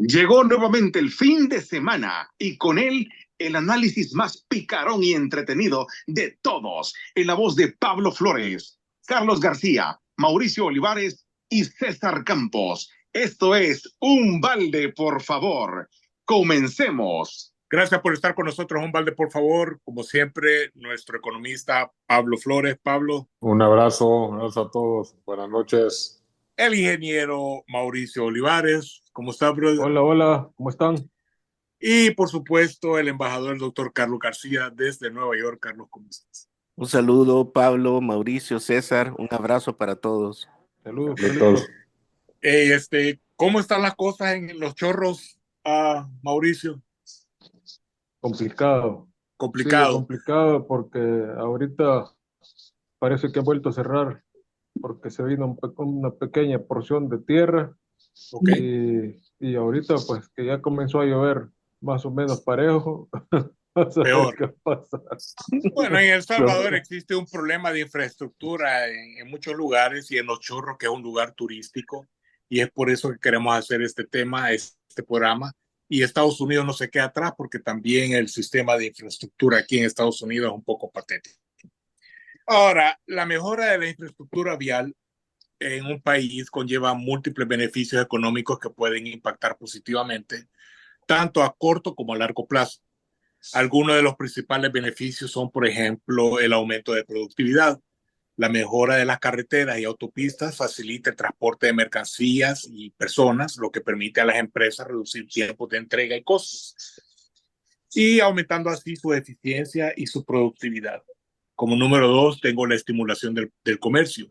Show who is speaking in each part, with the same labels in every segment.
Speaker 1: Llegó nuevamente el fin de semana y con él el análisis más picarón y entretenido de todos, en la voz de Pablo Flores, Carlos García, Mauricio Olivares y César Campos. Esto es Un Balde, por favor. Comencemos.
Speaker 2: Gracias por estar con nosotros, un balde, por favor. Como siempre, nuestro economista Pablo Flores. Pablo,
Speaker 3: Un abrazo a todos. Buenas noches.
Speaker 2: el ingeniero Mauricio Olivares. ¿Cómo está, brother?
Speaker 3: Hola, hola, ¿cómo están?
Speaker 2: Y, por supuesto, el embajador, el doctor Carlos García, desde Nueva York. Carlos, ¿cómo estás?
Speaker 4: Un saludo, Pablo, Mauricio, César, un abrazo para todos.
Speaker 3: Saludos, Saludos. Carlitos.
Speaker 2: ¿Cómo están las cosas en Los Chorros, Mauricio?
Speaker 3: Complicado. Sigue
Speaker 2: Complicado.
Speaker 3: complicado porque ahorita parece que ha vuelto a cerrar porque se vino una pequeña porción de tierra
Speaker 2: Ok.
Speaker 3: y ahorita pues que ya comenzó a llover más o menos parejo. Vamos a ver
Speaker 2: Peor.
Speaker 3: qué pasa.
Speaker 2: Bueno, en El Salvador
Speaker 3: Pero,
Speaker 2: existe un problema de infraestructura en muchos lugares y en Los Chorros, que es un lugar turístico, y es por eso que queremos hacer este tema, este programa. Y Estados Unidos no se queda atrás porque también el sistema de infraestructura aquí en Estados Unidos es un poco patético. Ahora, la mejora de la infraestructura vial en un país conlleva múltiples beneficios económicos que pueden impactar positivamente, tanto a corto como a largo plazo. Algunos de los principales beneficios son, por ejemplo, el aumento de productividad. La mejora de las carreteras y autopistas facilita el transporte de mercancías y personas, lo que permite a las empresas reducir tiempos de entrega y costos, y aumentando así su eficiencia y su productividad. Como número dos, tengo la estimulación del comercio.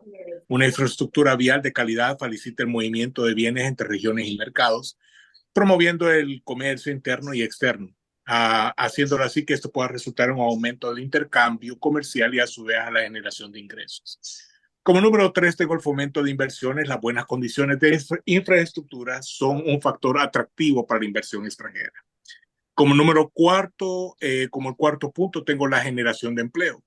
Speaker 2: Una infraestructura vial de calidad facilita el movimiento de bienes entre regiones y mercados, promoviendo el comercio interno y externo, haciéndolo así que esto pueda resultar en un aumento del intercambio comercial y a su vez a la generación de ingresos. Como número tres, tengo el fomento de inversiones. Las buenas condiciones de infraestructura son un factor atractivo para la inversión extranjera. Como número cuarto, como el cuarto punto, tengo la generación de empleo.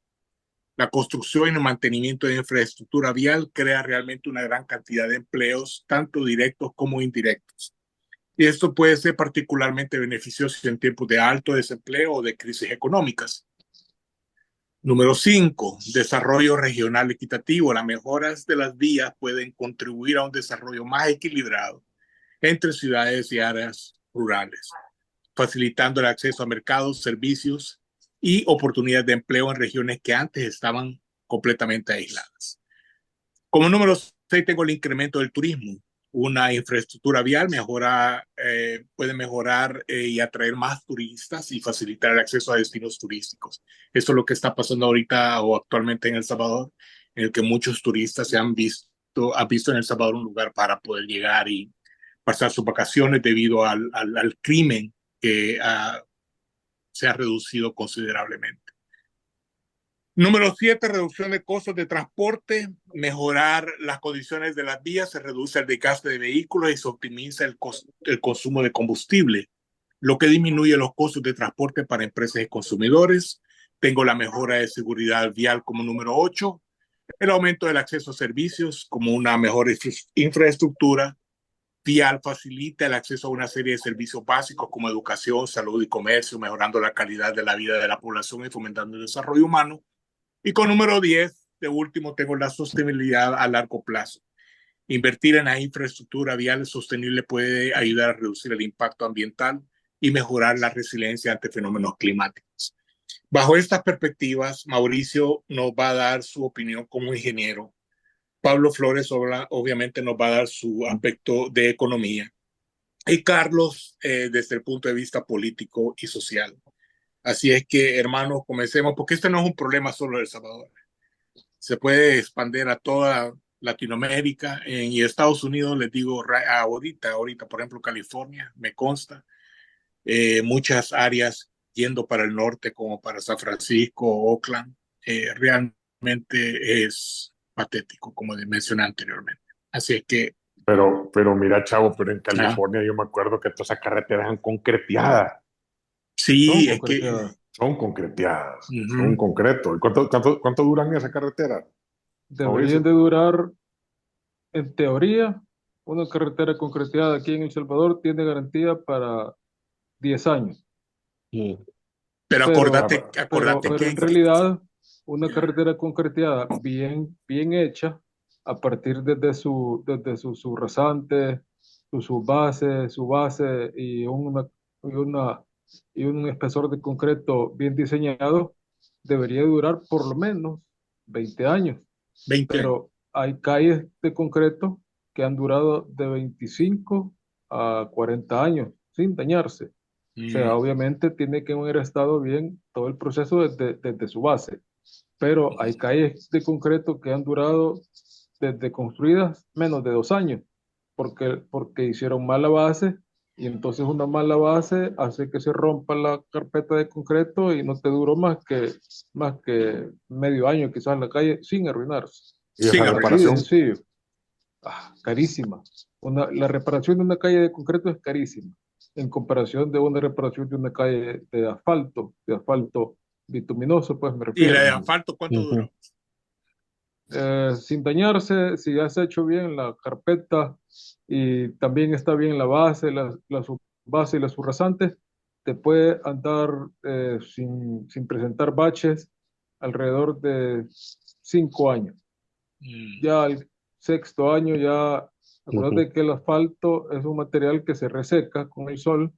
Speaker 2: La construcción y el mantenimiento de infraestructura vial crea realmente una gran cantidad de empleos, tanto directos como indirectos. Y esto puede ser particularmente beneficioso en tiempos de alto desempleo o de crisis económicas. Número 5, desarrollo regional equitativo. Las mejoras de las vías pueden contribuir a un desarrollo más equilibrado entre ciudades y áreas rurales, facilitando el acceso a mercados, servicios y oportunidades de empleo en regiones que antes estaban completamente aisladas. Como número 6 tengo el incremento del turismo. Una infraestructura vial puede mejorar y atraer más turistas y facilitar el acceso a destinos turísticos. Esto es lo que está pasando ahorita o actualmente en El Salvador, en el que muchos turistas han visto en El Salvador un lugar para poder llegar y pasar sus vacaciones debido al crimen que se ha reducido considerablemente. Número 7, reducción de costos de transporte, mejorar las condiciones de las vías, se reduce el desgaste de vehículos y se optimiza el consumo de combustible, lo que disminuye los costos de transporte para empresas y consumidores. Tengo la mejora de seguridad vial como número 8, el aumento del acceso a servicios como una mejor infraestructura vial facilita el acceso a una serie de servicios básicos como educación, salud y comercio, mejorando la calidad de la vida de la población y fomentando el desarrollo humano. Y con número 10, de último, tengo la sostenibilidad a largo plazo. Invertir en la infraestructura vial sostenible puede ayudar a reducir el impacto ambiental y mejorar la resiliencia ante fenómenos climáticos. Bajo estas perspectivas, Mauricio nos va a dar su opinión como ingeniero. Pablo Flores obviamente nos va a dar su aspecto de economía. Y Carlos, desde el punto de vista político y social. Así es que, hermanos, comencemos, porque este no es un problema solo de El Salvador. Se puede expandir a toda Latinoamérica y Estados Unidos, les digo, ahorita, por ejemplo, California, me consta, muchas áreas yendo para el norte, como para San Francisco, Oakland, realmente es patético, como mencioné anteriormente. Así es que,
Speaker 3: pero mira, chavo, pero en
Speaker 2: ah,
Speaker 3: California yo me acuerdo que todas esas carreteras son concreteadas.
Speaker 2: sí,
Speaker 3: Son
Speaker 2: es que
Speaker 3: concreteadas. Son concreteadas. Son
Speaker 2: uh-huh,
Speaker 3: concreto. ¿Y cuánto duran esas carreteras, Deberían Mauricio? de durar, en teoría, una carretera concretada aquí en El Salvador tiene garantía para 10 años,
Speaker 4: Mm.
Speaker 2: Pero
Speaker 3: pero,
Speaker 2: acordate
Speaker 3: pero
Speaker 2: que
Speaker 3: en realidad una carretera concretada bien hecha, a partir desde su rasante, su base y una, y un espesor de concreto bien diseñado, debería durar por lo menos 20 años.
Speaker 2: 20 años.
Speaker 3: Pero hay calles de concreto que han durado de 25 a 40 años sin dañarse. O sea,
Speaker 2: Mm,
Speaker 3: obviamente tiene que haber estado bien todo el proceso desde su base, pero hay calles de concreto que han durado desde construidas menos de 2 años, porque hicieron mala base y entonces una mala base hace que se rompa la carpeta de concreto y no te duró más que medio año quizás en la calle sin arruinarse.
Speaker 5: Y esa
Speaker 2: sin
Speaker 3: Así de
Speaker 5: reparación,
Speaker 2: arruinarse.
Speaker 3: sencillo. Carísima. La reparación de una calle de concreto es carísima en comparación de una reparación de una calle de asfalto bituminoso, pues me
Speaker 2: ¿Y la
Speaker 3: refiero.
Speaker 2: de asfalto cuánto
Speaker 4: Ujú.
Speaker 2: duró?
Speaker 3: Sin dañarse, si has hecho bien la carpeta y también está bien la base, la subbase y las subrasantes, te puede andar sin presentar baches alrededor de 5 años.
Speaker 2: Mm,
Speaker 3: Ya al sexto año ya,
Speaker 4: Ujú.
Speaker 3: acuérdate que el asfalto es un material que se reseca con el sol,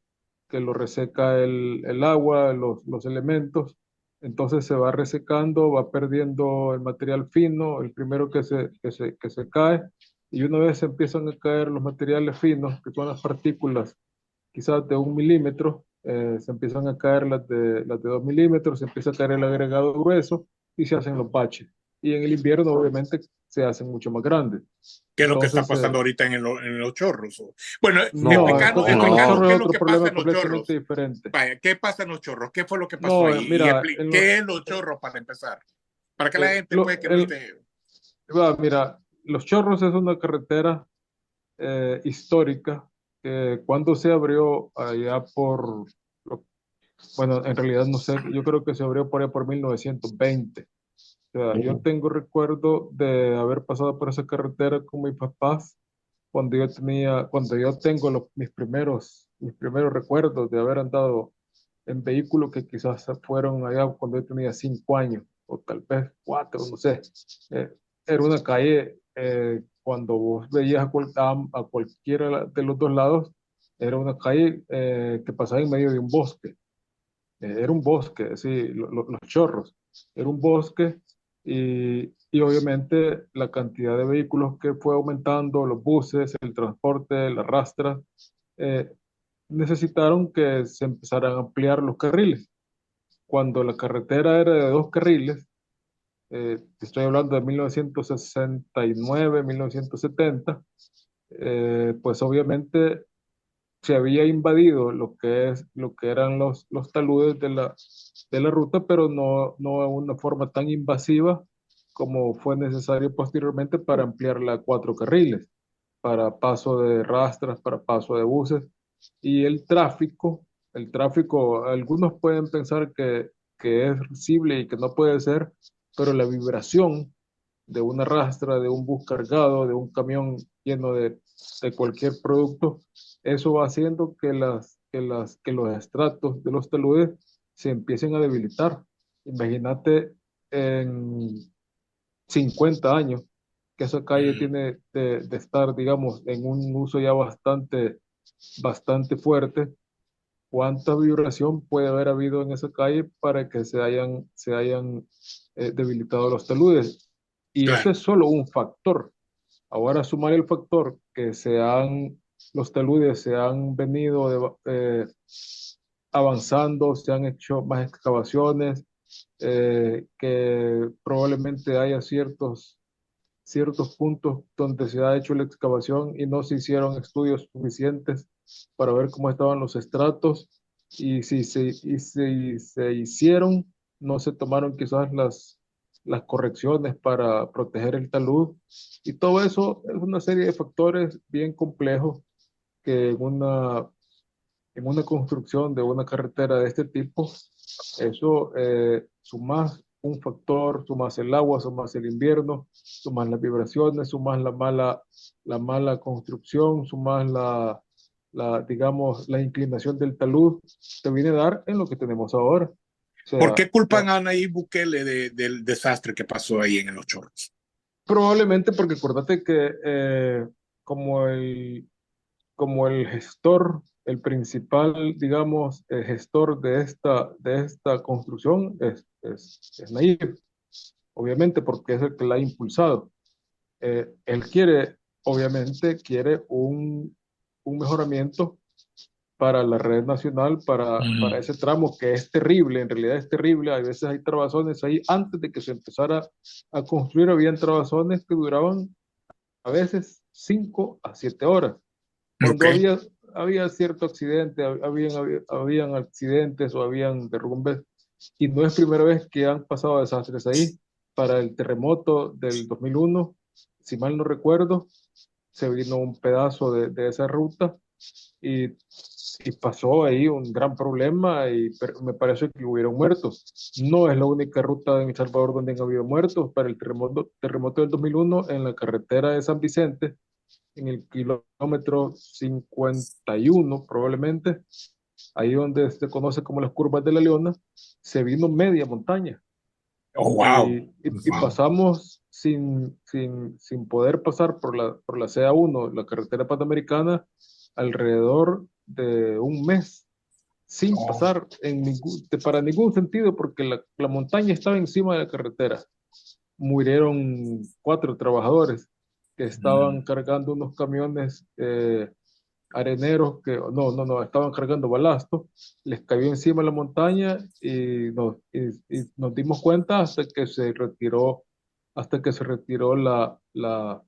Speaker 3: que lo reseca el agua, los elementos, entonces se va resecando, va perdiendo el material fino, el primero que se cae, y una vez se empiezan a caer los materiales finos, que son las partículas quizás de 1 milímetro, se empiezan a caer las de 2 milímetros, se empieza a caer el agregado grueso y se hacen los baches. Y en el invierno, obviamente, se hacen mucho más grandes.
Speaker 2: ¿Qué es lo que está
Speaker 3: Entonces,
Speaker 2: pasando ahorita en los chorros? Bueno,
Speaker 3: no,
Speaker 5: no,
Speaker 3: es que en los
Speaker 2: explicarnos
Speaker 3: chorros
Speaker 2: qué
Speaker 3: es
Speaker 2: es lo
Speaker 3: otro
Speaker 2: que pasa
Speaker 3: problema
Speaker 2: en los
Speaker 3: completamente
Speaker 2: chorros.
Speaker 3: diferente.
Speaker 2: Vaya, ¿qué pasa en los chorros? ¿Qué fue lo que pasó
Speaker 3: No,
Speaker 2: ahí?
Speaker 3: mira,
Speaker 2: ¿Qué es los chorros para empezar? Para que la
Speaker 3: eh,
Speaker 2: gente
Speaker 3: lo-
Speaker 2: puede que no
Speaker 3: el-
Speaker 2: esté.
Speaker 3: mira, Los Chorros es una carretera histórica que cuando se abrió allá lo- bueno, en realidad no sé, yo creo que se abrió por allá por 1920. O sea, yo
Speaker 4: Mm.
Speaker 3: tengo recuerdo de haber pasado por esa carretera con mis papás cuando yo tengo mis primeros recuerdos de haber andado en vehículos que quizás fueron allá cuando yo tenía 5 años o tal vez 4, no sé. Eh, Era una calle, cuando vos veías a cualquiera de los dos lados, era una calle que pasaba en medio de un bosque. Era un bosque, sí, los chorros. Era un bosque y obviamente la cantidad de vehículos que fue aumentando, los buses, el transporte, la rastra, eh, necesitaron que se empezaran a ampliar los carriles. Cuando la carretera era de 2 carriles, estoy hablando de 1969, 1970, pues obviamente se había invadido lo que eran los taludes de la ruta, pero no de una forma tan invasiva como fue necesario posteriormente para ampliarla a 4 carriles, para paso de rastras, para paso de buses. Y el tráfico, algunos pueden pensar que es visible y que no puede ser, pero la vibración de una rastra, de un bus cargado, de un camión lleno de cualquier producto, eso va haciendo que los estratos de los taludes se empiecen a debilitar. Imagínate en 50 años que esa calle
Speaker 2: Mm,
Speaker 3: tiene de estar, digamos, en un uso ya bastante fuerte. ¿Cuánta vibración puede haber habido en esa calle para que se hayan debilitado los taludes? Y ese
Speaker 2: claro.
Speaker 3: es solo un factor. Ahora sumar el factor que los taludes se han venido avanzando, se han hecho más excavaciones, que probablemente haya ciertos puntos donde se ha hecho la excavación y no se hicieron estudios suficientes para ver cómo estaban los estratos, y si se hicieron, no se tomaron quizás las correcciones para proteger el talud, y todo eso es una serie de factores bien complejos que en una construcción de una carretera de este tipo, eso, sumas un factor, sumas el agua, sumas el invierno, sumas las vibraciones, sumas la mala construcción, sumas digamos, la inclinación del talud, te viene a dar en lo que tenemos ahora. O
Speaker 2: ¿Por
Speaker 3: sea,
Speaker 2: qué culpan a Nayib Bukele del desastre que pasó ahí en Los Chorros?
Speaker 3: probablemente porque acuérdate que como el, como el gestor, el principal, digamos, gestor de esta construcción es Nayib, obviamente porque es el que la ha impulsado. Él quiere, obviamente, quiere un mejoramiento para la red nacional, para ese tramo que es terrible, en realidad es terrible. A veces hay trabazones ahí, antes de que se empezara a construir, habían trabazones que duraban a veces 5 a 7 horas. Cuando
Speaker 2: Ok.
Speaker 3: había cierto accidente, habían accidentes o habían derrumbes, y no es primera vez que han pasado desastres ahí. Para el terremoto del 2001, si mal no recuerdo, se vino un pedazo de esa ruta y, y pasó ahí un gran problema y me parece que hubieron muertos. No es la única ruta en El Salvador donde han habido muertos. Para el terremoto del 2001 en la carretera de San Vicente, en el kilómetro 51 probablemente, ahí donde se conoce como las curvas de la Leona, se vino media montaña
Speaker 2: Oh, wow.
Speaker 3: y pasamos sin poder pasar por la CA1, la carretera panamericana, alrededor de un mes, sin
Speaker 2: Oh,
Speaker 3: pasar para ningún sentido, porque la montaña estaba encima de la carretera. Murieron 4 trabajadores que estaban cargando unos camiones areneros no, estaban cargando balasto, les cayó encima la montaña y nos dimos cuenta hasta que se retiró la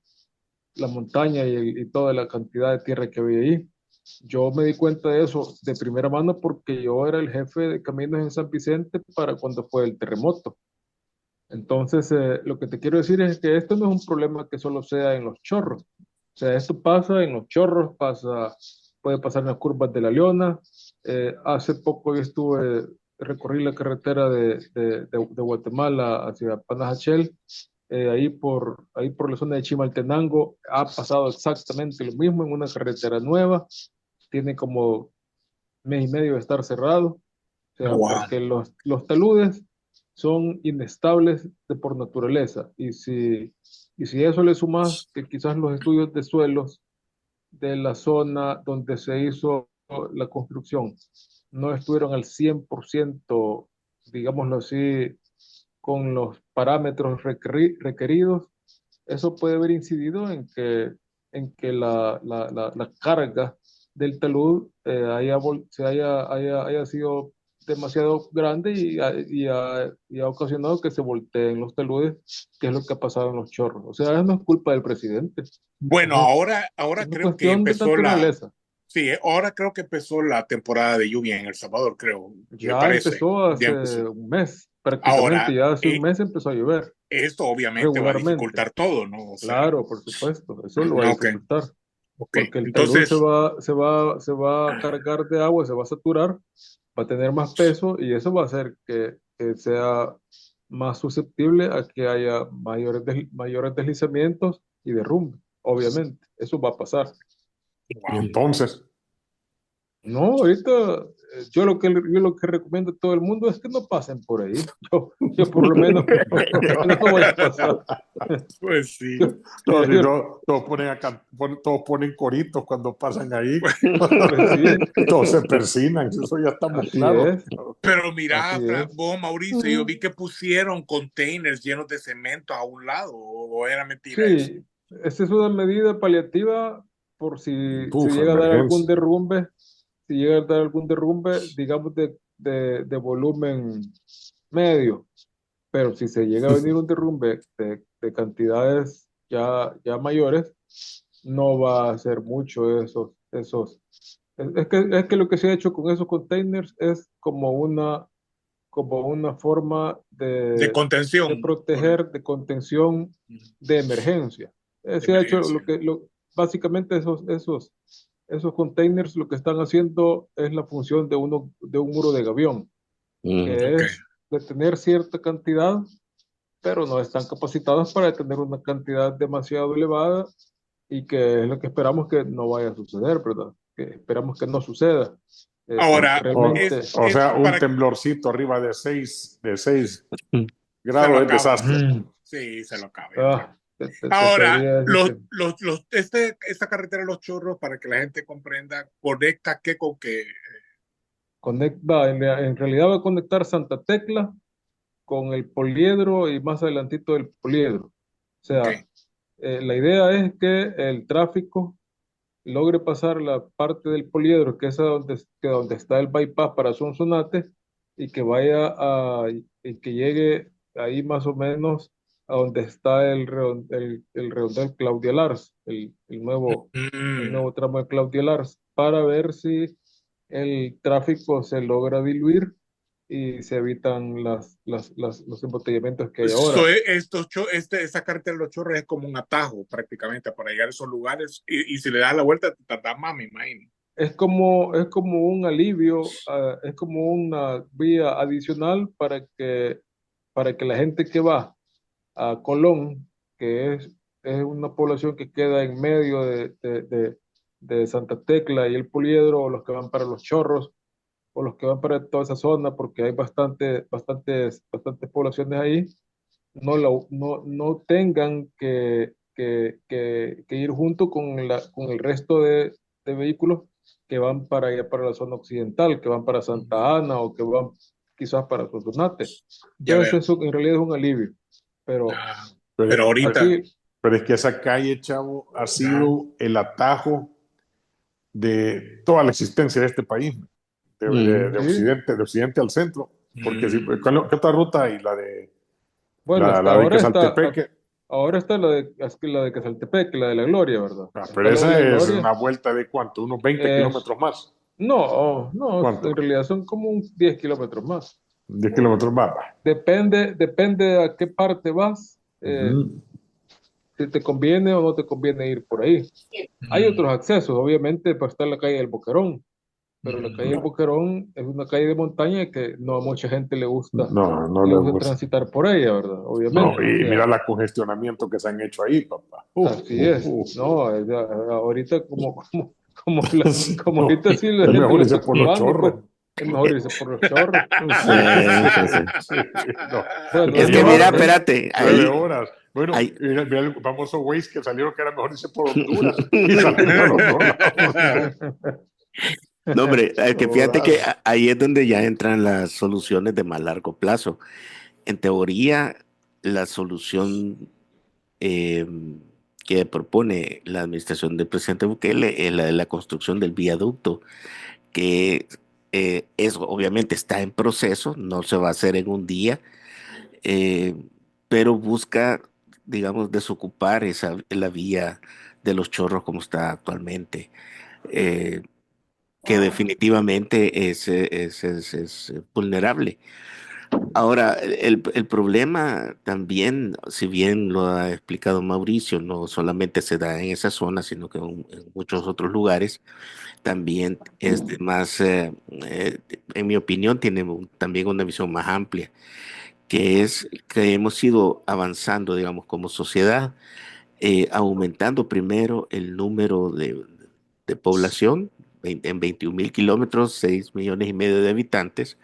Speaker 3: montaña y toda la cantidad de tierra que había ahí. Yo me di cuenta de eso de primera mano porque yo era el jefe de caminos en San Vicente para cuando fue el terremoto. Entonces, lo que te quiero decir es que esto no es un problema que solo sea en Los Chorros. O sea, esto pasa en Los Chorros, puede pasar en las curvas de la Leona. Hace poco yo recorrí la carretera de Guatemala hacia Panajachel, ahí por la zona de Chimaltenango. Ha pasado exactamente lo mismo en una carretera nueva. Tiene como mes y medio de estar cerrado. O sea,
Speaker 2: wow.
Speaker 3: porque los taludes son inestables por naturaleza. Y si a eso le sumas que quizás los estudios de suelos de la zona donde se hizo la construcción no estuvieron al 100%, digámoslo así, con los parámetros requeridos, eso puede haber incidido en que la carga del talud haya sido demasiado grande y ha ocasionado que se volteen los taludes, que es lo que ha pasado en Los Chorros. O sea, eso no es culpa del presidente,
Speaker 2: Bueno,
Speaker 3: eso
Speaker 2: ahora
Speaker 3: es una
Speaker 2: creo que
Speaker 3: cuestión de
Speaker 2: empezó
Speaker 3: naturaleza.
Speaker 2: sí, ahora creo que empezó la temporada de lluvia en El Salvador, creo, me
Speaker 3: Ya
Speaker 2: parece.
Speaker 3: empezó
Speaker 2: Ya
Speaker 3: hace
Speaker 2: empezó.
Speaker 3: un mes, prácticamente,
Speaker 2: Ahora,
Speaker 3: ya hace un mes empezó a llover
Speaker 2: esto obviamente va a
Speaker 3: regularmente.
Speaker 2: dificultar todo, ¿no? O sea,
Speaker 3: Claro, por supuesto, eso lo va a
Speaker 2: ok,
Speaker 3: dificultar,
Speaker 2: ok.
Speaker 3: porque el talud
Speaker 2: Entonces,
Speaker 3: se va a cargar de agua, se va a saturar, va a tener más peso y eso va a hacer que sea más susceptible a que haya mayores deslizamientos y derrumbe. Obviamente, eso va a pasar.
Speaker 5: Y
Speaker 2: wow.
Speaker 5: entonces,
Speaker 3: No, ahorita yo lo que recomiendo a todo el mundo es que no pasen por ahí. Yo por lo menos no voy a pasar.
Speaker 2: Pues sí.
Speaker 5: no, si
Speaker 3: Yo,
Speaker 5: no, todos ponen coritos cuando pasan ahí,
Speaker 3: pues sí,
Speaker 5: todos se persinan, eso ya estamos
Speaker 3: así
Speaker 5: claros.
Speaker 3: es,
Speaker 2: Pero
Speaker 3: así
Speaker 2: mira,
Speaker 3: es.
Speaker 2: vos, Mauricio, yo vi que pusieron containers llenos de cemento a un lado, o era mentira eso.
Speaker 3: Sí, esa es una medida paliativa por si
Speaker 5: Uf,
Speaker 3: llega a dar algún
Speaker 5: emergencia.
Speaker 3: derrumbe, si llega a dar algún derrumbe, digamos, de volumen medio. Pero si se llega a venir un derrumbe de cantidades ya mayores, no va a ser mucho esos. Es que lo que se ha hecho con esos containers es como una forma
Speaker 2: De
Speaker 3: de
Speaker 2: contención,
Speaker 3: proteger, de contención de emergencia.
Speaker 2: de
Speaker 3: Se ha hecho
Speaker 2: emergencia.
Speaker 3: básicamente esos containers lo que están haciendo es la función de un muro de gavión, que
Speaker 2: Ok.
Speaker 3: es detener cierta cantidad, pero no están capacitados para detener una cantidad demasiado elevada y que es lo que esperamos que no vaya a suceder, ¿verdad? Que esperamos que no suceda, porque
Speaker 2: Ahora,
Speaker 3: realmente
Speaker 5: O sea, un
Speaker 2: para
Speaker 5: temblorcito arriba de 6
Speaker 4: Mm.
Speaker 2: se lo
Speaker 5: grados es
Speaker 2: acaba.
Speaker 5: desastre.
Speaker 2: Sí, se lo acaba.
Speaker 3: te
Speaker 2: Ahora,
Speaker 3: podría decir que
Speaker 2: esta carretera de Los Chorros, para que la gente comprenda, conecta qué con qué.
Speaker 3: conecta, en realidad va a conectar Santa Tecla con el Poliedro y más adelantito el Poliedro. O
Speaker 2: Ok.
Speaker 3: sea, la idea es que el tráfico logre pasar la parte del Poliedro, que es a donde está el bypass para Sonsonate, y que y que llegue ahí más o menos a donde está el redondel Claudia Lars, el
Speaker 2: Mm,
Speaker 3: nuevo tramo de Claudia Lars, para ver si el tráfico se logra diluir y se evitan los embotellamientos que hay ahora.
Speaker 2: esta carretera de Los Chorros es como un atajo prácticamente para llegar a esos lugares y si le das la vuelta te tardas más, me imagino.
Speaker 3: Es como un alivio, es como una vía adicional para que la gente que va a Colón, es una población que queda en medio de Santa Tecla y el Poliedro, o los que van para Los Chorros, o los que van para toda esa zona, porque hay bastantes poblaciones ahí, no tengan que ir junto con el resto de vehículos que van para allá, para la zona occidental, que van para Santa Ana o que van quizás para Sonsonate.
Speaker 2: Ya
Speaker 3: Entonces
Speaker 2: veo.
Speaker 3: eso en realidad es un alivio, pero
Speaker 2: Ah,
Speaker 5: Pero,
Speaker 2: pero ahorita,
Speaker 3: aquí
Speaker 5: pero es que esa calle, chavo, ha
Speaker 2: ajá.
Speaker 5: sido el atajo de toda la existencia de este país,
Speaker 4: Mm.
Speaker 3: sí,
Speaker 5: de occidente al centro. Porque si,
Speaker 2: Mm,
Speaker 5: ¿qué otra ruta hay? La de,
Speaker 3: bueno, hasta
Speaker 5: la de Quesaltepeque.
Speaker 3: ahora está la de Quezaltepec, la de la Gloria, ¿verdad?
Speaker 5: Ah, pero
Speaker 3: Está la de
Speaker 5: esa
Speaker 3: la
Speaker 5: es
Speaker 3: Gloria,
Speaker 5: una vuelta de cuánto, unos 20
Speaker 3: es,
Speaker 5: kilómetros más.
Speaker 3: no,
Speaker 5: ¿Cuánto?
Speaker 3: en realidad son como 10 kilómetros más.
Speaker 5: 10 kilómetros más. Va.
Speaker 3: Depende a qué parte vas,
Speaker 5: Ujú.
Speaker 3: si te conviene o no te conviene ir por ahí. Hay
Speaker 2: mm,
Speaker 3: otros accesos, obviamente, para estar la calle del Boquerón, pero la calle del
Speaker 2: mm.
Speaker 3: Boquerón es una calle de montaña que no a mucha gente
Speaker 5: No, no
Speaker 3: le
Speaker 5: le
Speaker 3: gusta
Speaker 5: gusta.
Speaker 3: transitar por ella, ¿verdad?
Speaker 5: No,
Speaker 3: Obviamente, o
Speaker 5: y mira
Speaker 3: sea,
Speaker 5: el congestionamiento que se han hecho ahí, papá.
Speaker 3: así es. No, ahorita como
Speaker 5: No,
Speaker 3: ahorita sí la
Speaker 5: es
Speaker 3: gente
Speaker 5: mejor
Speaker 3: lo
Speaker 5: irse
Speaker 3: está
Speaker 5: por los
Speaker 3: ocupando, pues
Speaker 5: chorros.
Speaker 3: es mejor irse por los chorros.
Speaker 5: Sí,
Speaker 4: Sí, sí.
Speaker 5: sí, no.
Speaker 3: Bueno,
Speaker 4: Es
Speaker 3: es
Speaker 4: que
Speaker 5: Lleva
Speaker 4: mira,
Speaker 3: mejor,
Speaker 4: espérate,
Speaker 5: 9 horas. Bueno,
Speaker 4: ahí,
Speaker 5: mira, mira el famoso Waze que salieron que era mejor irse por Honduras y salen por otro lado.
Speaker 4: no, hombre, que fíjate que
Speaker 5: Jodas.
Speaker 4: ahí es donde ya entran las soluciones de más largo plazo. En teoría, la solución eh, que propone la administración del presidente Bukele es la de la construcción del viaducto, que obviamente está en proceso, no se va a hacer en un día, eh, pero busca, digamos, desocupar la vía de los Chorros como está actualmente. eh, que definitivamente es vulnerable. Ahora, el problema también, si bien lo ha explicado Mauricio, no solamente se da en esa zona, sino que en muchos otros lugares, también es de más, en mi opinión, tiene también una visión más amplia, que es que hemos ido avanzando, digamos, como sociedad, aumentando primero el número de población. En 21.000 kilómetros, 6,5 millones de habitantes,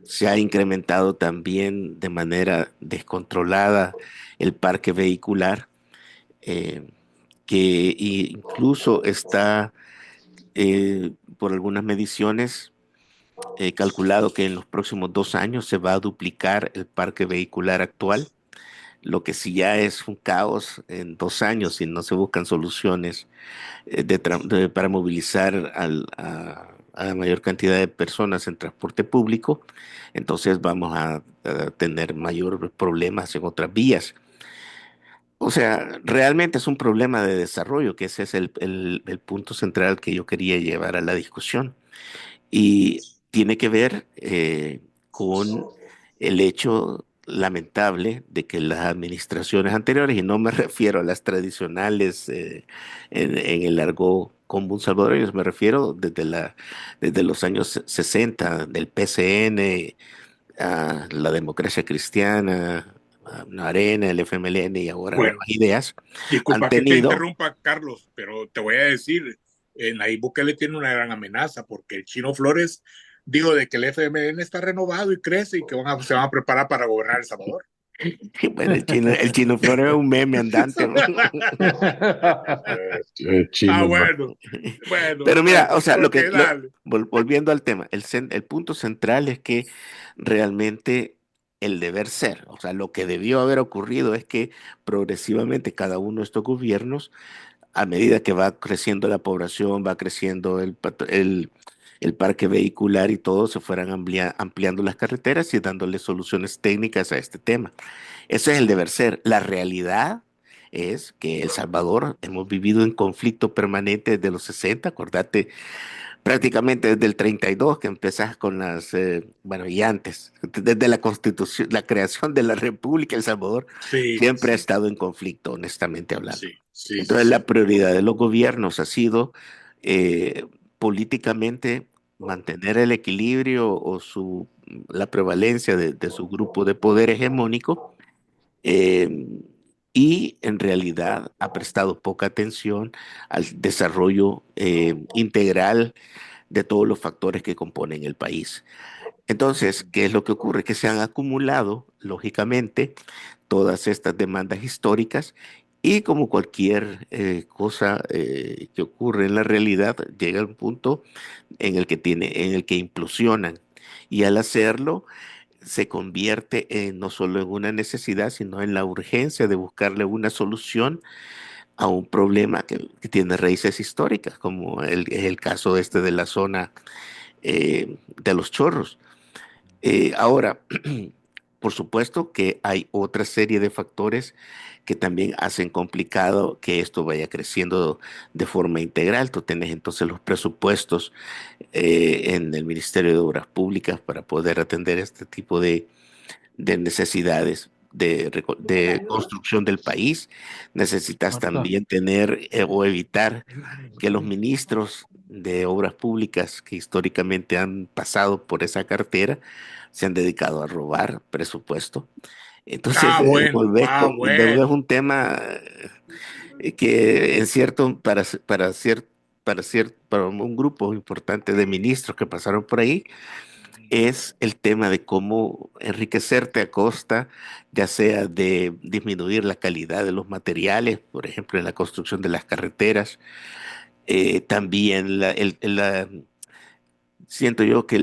Speaker 4: se ha incrementado también de manera descontrolada el parque vehicular, eh, que incluso está, por algunas mediciones, calculado que en los próximos 2 años se va a duplicar el parque vehicular actual, lo que sí ya es un caos en 2 años si no se buscan soluciones para movilizar a la mayor cantidad de personas en transporte público. Entonces vamos a tener mayores problemas en otras vías. O sea, realmente es un problema de desarrollo, que ese es el punto central que yo quería llevar a la discusión. Y tiene que ver con el hecho lamentable de que las administraciones anteriores, y no me refiero a las tradicionales en el argot común salvadoreño, me refiero desde los años 60 del PCN, la democracia cristiana, Arena, el FMLN y ahora
Speaker 2: Bueno,
Speaker 4: Nuevas Ideas, han
Speaker 2: disculpa que te
Speaker 4: tenido.
Speaker 2: interrumpa, Carlos, pero te voy a decir, Nayib Bukele tiene una gran amenaza porque el Chino Flores dijo de que el FMLN está renovado y crece y que se van a preparar para gobernar El Salvador.
Speaker 4: Bueno, el chino Flores es un meme andante.
Speaker 2: Ah,
Speaker 5: Chino,
Speaker 2: bueno, bueno,
Speaker 4: Pero mira, o sea,
Speaker 2: ok, dale.
Speaker 4: volviendo al tema, el punto central es que realmente el deber ser, o sea, lo que debió haber ocurrido es que progresivamente cada uno de estos gobiernos, a medida que va creciendo la población, va creciendo el parque vehicular y todo, se fueran ampliando las carreteras y dándole soluciones técnicas a este tema. Ese es el deber ser. La realidad es que El Salvador hemos vivido en conflicto permanente desde los 60, acordate, prácticamente desde el 32 que empezás con bueno, y antes, desde la constitución, la creación de la República, El Salvador
Speaker 2: Sí,
Speaker 4: siempre ha estado en conflicto, honestamente hablando.
Speaker 2: sí, sí, sí,
Speaker 4: Entonces la
Speaker 2: sí.
Speaker 4: prioridad de los gobiernos ha sido políticamente mantener el equilibrio o la prevalencia de su grupo de poder hegemónico, eh, y en realidad ha prestado poca atención al desarrollo integral de todos los factores que componen el país. Entonces, ¿qué es lo que ocurre? Que se han acumulado, lógicamente, todas estas demandas históricas y como cualquier cosa que ocurre en la realidad, llega un punto en el que implosionan y al hacerlo se convierte no solo en una necesidad, sino en la urgencia de buscarle una solución a un problema que tiene raíces históricas, como es el caso este de la zona de los Chorros. Ahora, por supuesto que hay otra serie de factores que también hacen complicado que esto vaya creciendo de forma integral. Tú tienes entonces los presupuestos en el Ministerio de Obras Públicas para poder atender este tipo de necesidades de construcción del país. Necesitas
Speaker 3: Marta.
Speaker 4: también tener o evitar que los ministros de obras públicas que históricamente han pasado por esa cartera se han dedicado a robar presupuesto. Entonces,
Speaker 2: Ah, bueno, ah,
Speaker 4: es
Speaker 2: bueno.
Speaker 4: un tema que en cierto, para un grupo importante de ministros que pasaron por ahí, es el tema de cómo enriquecerte a costa, ya sea de disminuir la calidad de los materiales, por ejemplo, en la construcción de las carreteras, también siento yo que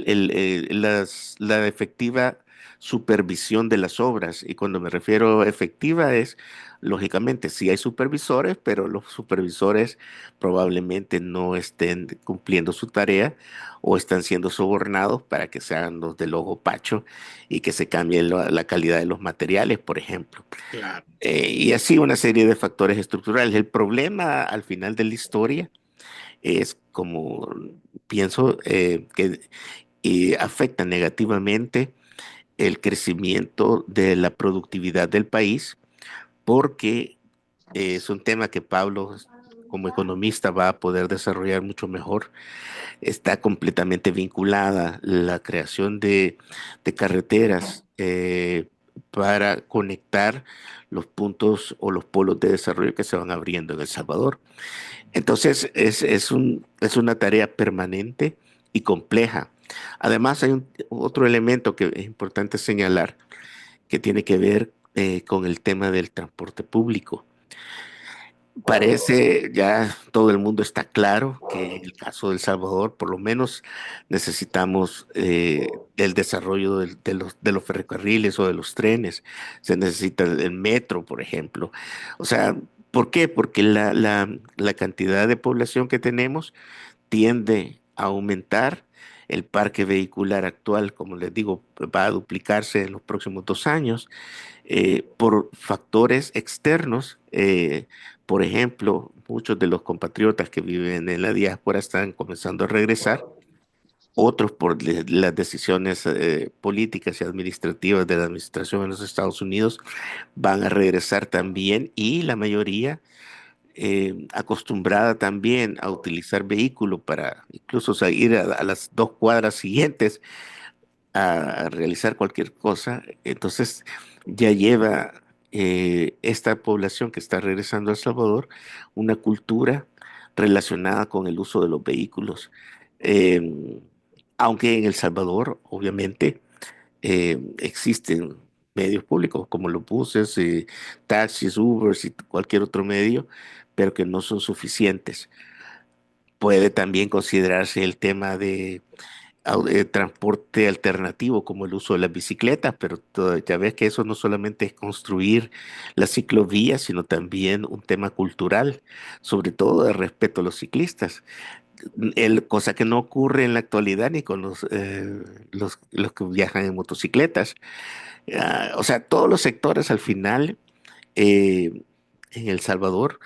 Speaker 4: la efectiva supervisión de las obras, y cuando me refiero a efectiva es, lógicamente, sí hay supervisores, pero los supervisores probablemente no estén cumpliendo su tarea o están siendo sobornados para que sean los del ojo pacho y que se cambie la calidad de los materiales, por ejemplo.
Speaker 2: Claro.
Speaker 4: Y así una serie de factores estructurales. El problema al final de la historia es como pienso que afecta negativamente el crecimiento de la productividad del país, porque es un tema que Pablo, como economista, va a poder desarrollar mucho mejor. Está completamente vinculada la creación de carreteras para conectar los puntos o los polos de desarrollo que se van abriendo en El Salvador. Entonces, es una tarea permanente y compleja. Además, hay otro elemento que es importante señalar que tiene que ver con el tema del transporte público. Parece ya todo el mundo está claro que en el caso de El Salvador, por lo menos necesitamos el desarrollo de los ferrocarriles o de los trenes. Se necesita el metro, por ejemplo. O sea, ¿por qué? Porque la cantidad de población que tenemos tiende a aumentar. El parque vehicular actual, como les digo, va a duplicarse en los próximos 2 años por factores externos. Por ejemplo, muchos de los compatriotas que viven en la diáspora están comenzando a regresar, otros por las decisiones políticas y administrativas de la administración en los Estados Unidos van a regresar también y la mayoría acostumbrada también a utilizar vehículo para incluso salir a las 2 cuadras siguientes a realizar cualquier cosa, entonces ya lleva esta población que está regresando a El Salvador una cultura relacionada con el uso de los vehículos. Eh, Aunque en El Salvador, obviamente, existen medios públicos como los buses, taxis, Ubers y cualquier otro medio, pero que no son suficientes. Puede también considerarse el tema de transporte alternativo como el uso de las bicicletas, pero ya ves que eso no solamente es construir las ciclovías, sino también un tema cultural, sobre todo de respeto a los ciclistas. Cosa que no ocurre en la actualidad ni con los que viajan en motocicletas. O sea, todos los sectores al final en El Salvador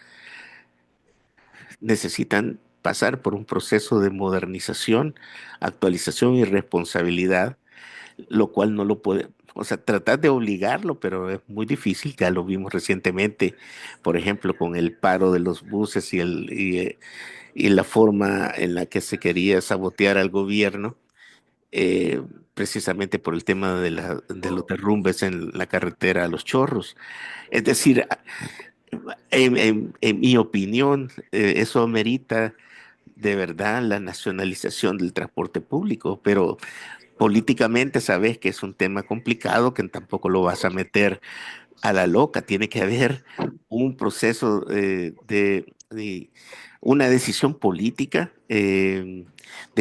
Speaker 4: necesitan pasar por un proceso de modernización, actualización y responsabilidad, lo cual no lo puede, o sea, tratar de obligarlo, pero es muy difícil. Ya lo vimos recientemente, por ejemplo, con el paro de los buses y la forma en la que se quería sabotear al gobierno, precisamente por el tema de los derrumbes en la carretera a Los Chorros. Es decir, en mi opinión, eso amerita de verdad la nacionalización del transporte público, pero políticamente sabes que es un tema complicado que tampoco lo vas a meter a la loca. Tiene que haber un proceso de una decisión política de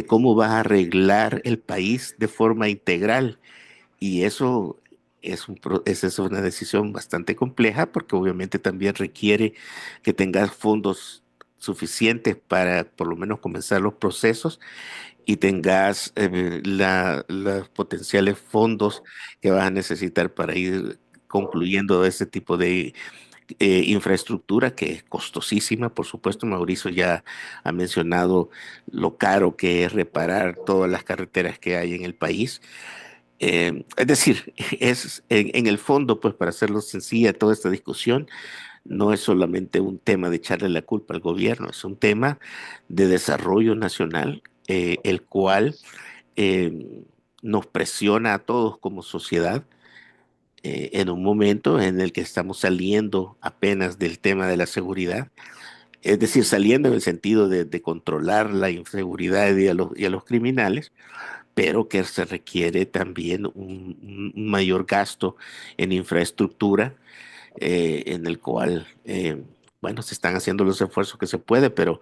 Speaker 4: cómo vas a arreglar el país de forma integral. Y eso esa es una decisión bastante compleja porque obviamente también requiere que tengas fondos suficientes para por lo menos comenzar los procesos y tengas los potenciales fondos que vas a necesitar para ir concluyendo ese tipo de infraestructura que es costosísima. Por supuesto, Mauricio ya ha mencionado lo caro que es reparar todas las carreteras que hay en el país. Es decir, es en el fondo, pues para hacerlo sencilla, toda esta discusión no es solamente un tema de echarle la culpa al gobierno, es un tema de desarrollo nacional, el cual eh, nos presiona a todos como sociedad en un momento en el que estamos saliendo apenas del tema de la seguridad, es decir, saliendo en el sentido de controlar la inseguridad y a los criminales, pero que se requiere también un mayor gasto en infraestructura, en el cual, bueno, se están haciendo los esfuerzos que se puede, pero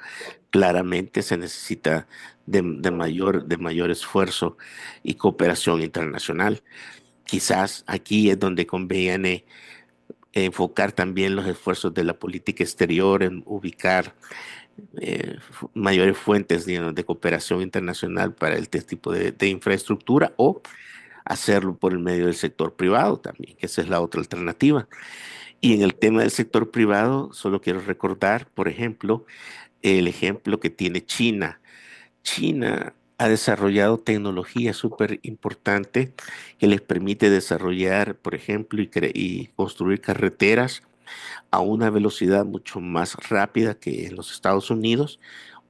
Speaker 4: claramente se necesita de mayor esfuerzo y cooperación internacional. Quizás aquí es donde conviene enfocar también los esfuerzos de la política exterior en ubicar mayores fuentes, digamos, de cooperación internacional para este tipo de infraestructura o hacerlo por el medio del sector privado también, que esa es la otra alternativa. Y en el tema del sector privado, solo quiero recordar, por ejemplo, el ejemplo que tiene China. China ha desarrollado tecnología súper importante que les permite desarrollar, por ejemplo, y construir carreteras a una velocidad mucho más rápida que en los Estados Unidos.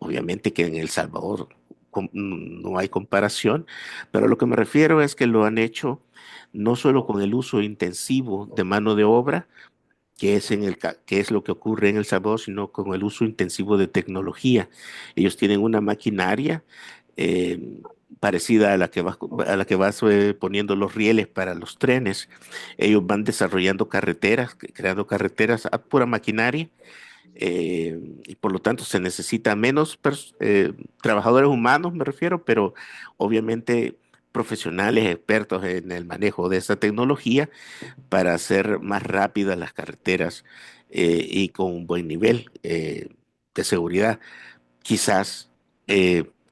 Speaker 4: Obviamente que en El Salvador no hay comparación, pero a lo que me refiero es que lo han hecho no solo con el uso intensivo de mano de obra, que es lo que ocurre en El Salvador, sino con el uso intensivo de tecnología. Ellos tienen una maquinaria eh, parecida a la que vas poniendo los rieles para los trenes. Ellos van desarrollando carreteras, creando carreteras a pura maquinaria, y por lo tanto se necesita menos trabajadores humanos, me refiero, pero obviamente profesionales expertos en el manejo de esa tecnología para hacer más rápidas las carreteras y con un buen nivel de seguridad. Quizás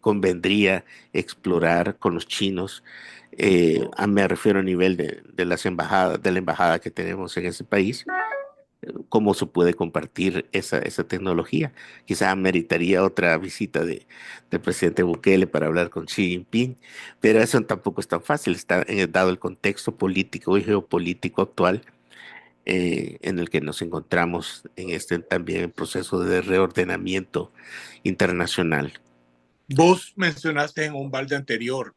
Speaker 4: convendría explorar con los chinos, me refiero a nivel de las embajadas, de la embajada que tenemos en ese país, cómo se puede compartir esa tecnología. Quizás meritaría otra visita del presidente Bukele para hablar con Xi Jinping, pero eso tampoco es tan fácil, dado el contexto político y geopolítico actual en el que nos encontramos en este también proceso de reordenamiento internacional.
Speaker 2: Vos mencionaste en un balde anterior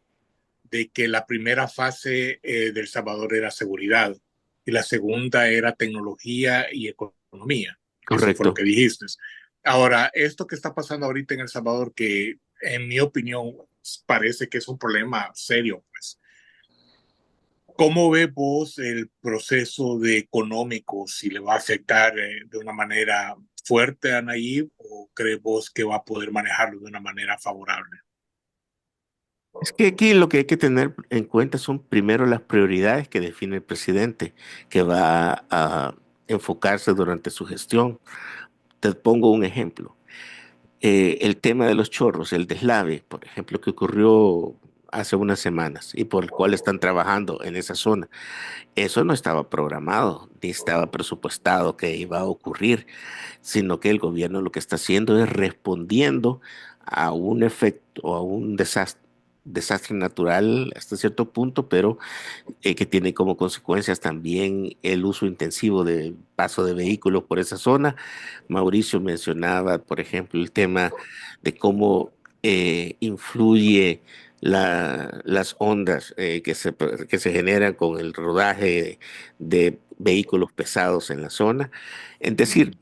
Speaker 2: de que la primera fase de El Salvador era seguridad y la segunda era tecnología y economía. Eso fue lo
Speaker 4: Correcto.
Speaker 2: que dijiste. Ahora, esto que está pasando ahorita en El Salvador, que en mi opinión parece que es un problema serio, pues, ¿cómo ves vos el proceso de económico? ¿Si le va a afectar de una manera fuerte a Nayib o crees vos que va a poder manejarlo de una manera favorable?
Speaker 4: Es que aquí lo que hay que tener en cuenta son primero las prioridades que define el presidente, que va a enfocarse durante su gestión. Te pongo un ejemplo. El tema de los chorros, el deslave, por ejemplo, que ocurrió hace unas semanas y por el cual están trabajando en esa zona. Eso no estaba programado ni estaba presupuestado que iba a ocurrir, sino que el gobierno lo que está haciendo es respondiendo a un efecto o a un desastre natural hasta cierto punto, pero que tiene como consecuencias también el uso intensivo de paso de vehículos por esa zona. Mauricio mencionaba, por ejemplo, el tema de cómo influye las ondas que se generan con el rodaje de vehículos pesados en la zona. Es decir,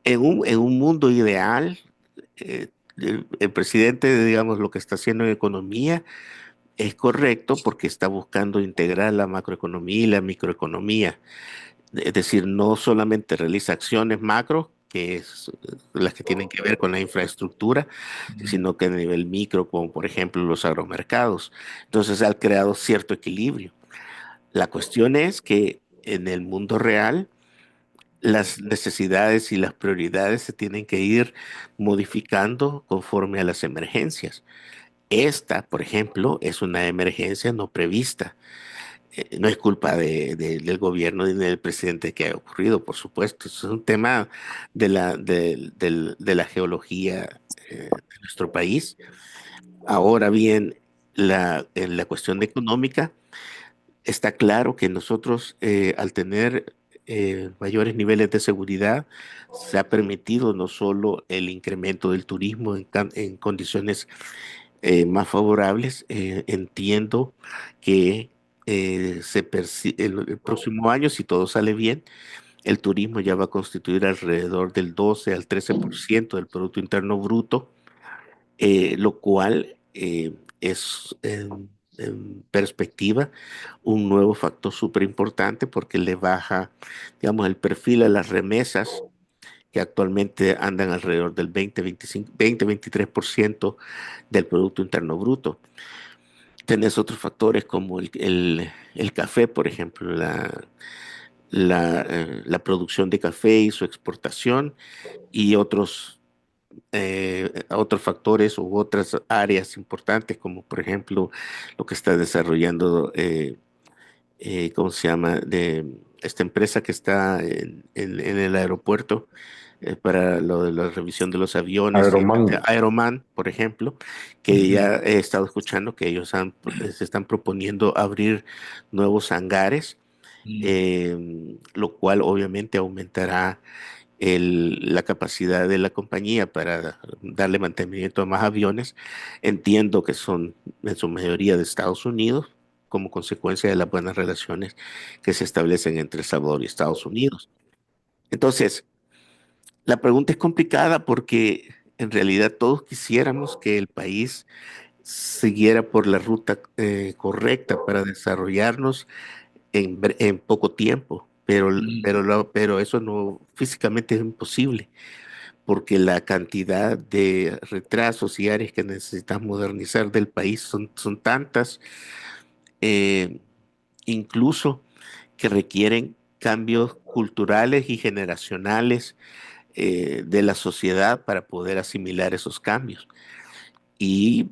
Speaker 4: en un mundo ideal, el presidente, digamos, lo que está haciendo en economía es correcto porque está buscando integrar la macroeconomía y la microeconomía. Es decir, no solamente realiza acciones macro, que es las que tienen que ver con la infraestructura, sino que a nivel micro, como por ejemplo los agromercados. Entonces, ha creado cierto equilibrio. La cuestión es que en el mundo real, las necesidades y las prioridades se tienen que ir modificando conforme a las emergencias. Esta, por ejemplo, es una emergencia no prevista. No es culpa del gobierno ni del presidente que ha ocurrido, por supuesto. Es un tema de la geología de nuestro país. Ahora bien, en la cuestión económica, está claro que nosotros, al tener mayores niveles de seguridad, se ha permitido no solo el incremento del turismo en condiciones más favorables. Entiendo que el próximo año, si todo sale bien, el turismo ya va a constituir alrededor del 12 al 13% del Producto Interno Bruto, lo cual es en perspectiva un nuevo factor súper importante porque le baja, digamos, el perfil a las remesas que actualmente andan alrededor del 20-25, 20-23% del Producto Interno Bruto. Tenés otros factores como el café, por ejemplo, la producción de café y su exportación y otros factores u otras áreas importantes como por ejemplo lo que está desarrollando, ¿cómo se llama? De esta empresa que está en el aeropuerto para lo de la revisión de los aviones,
Speaker 5: Aeroman.
Speaker 4: Aeroman, por ejemplo, que ya he estado escuchando que ellos se están proponiendo abrir nuevos hangares, lo cual obviamente aumentará la capacidad de la compañía para darle mantenimiento a más aviones. Entiendo que son en su mayoría de Estados Unidos, como consecuencia de las buenas relaciones que se establecen entre El Salvador y Estados Unidos. Entonces, la pregunta es complicada porque en realidad todos quisiéramos que el país siguiera por la ruta correcta para desarrollarnos en poco tiempo, pero eso no físicamente es imposible porque la cantidad de retrasos y áreas que necesitas modernizar del país son tantas, eh, incluso que requieren cambios culturales y generacionales de la sociedad para poder asimilar esos cambios. Y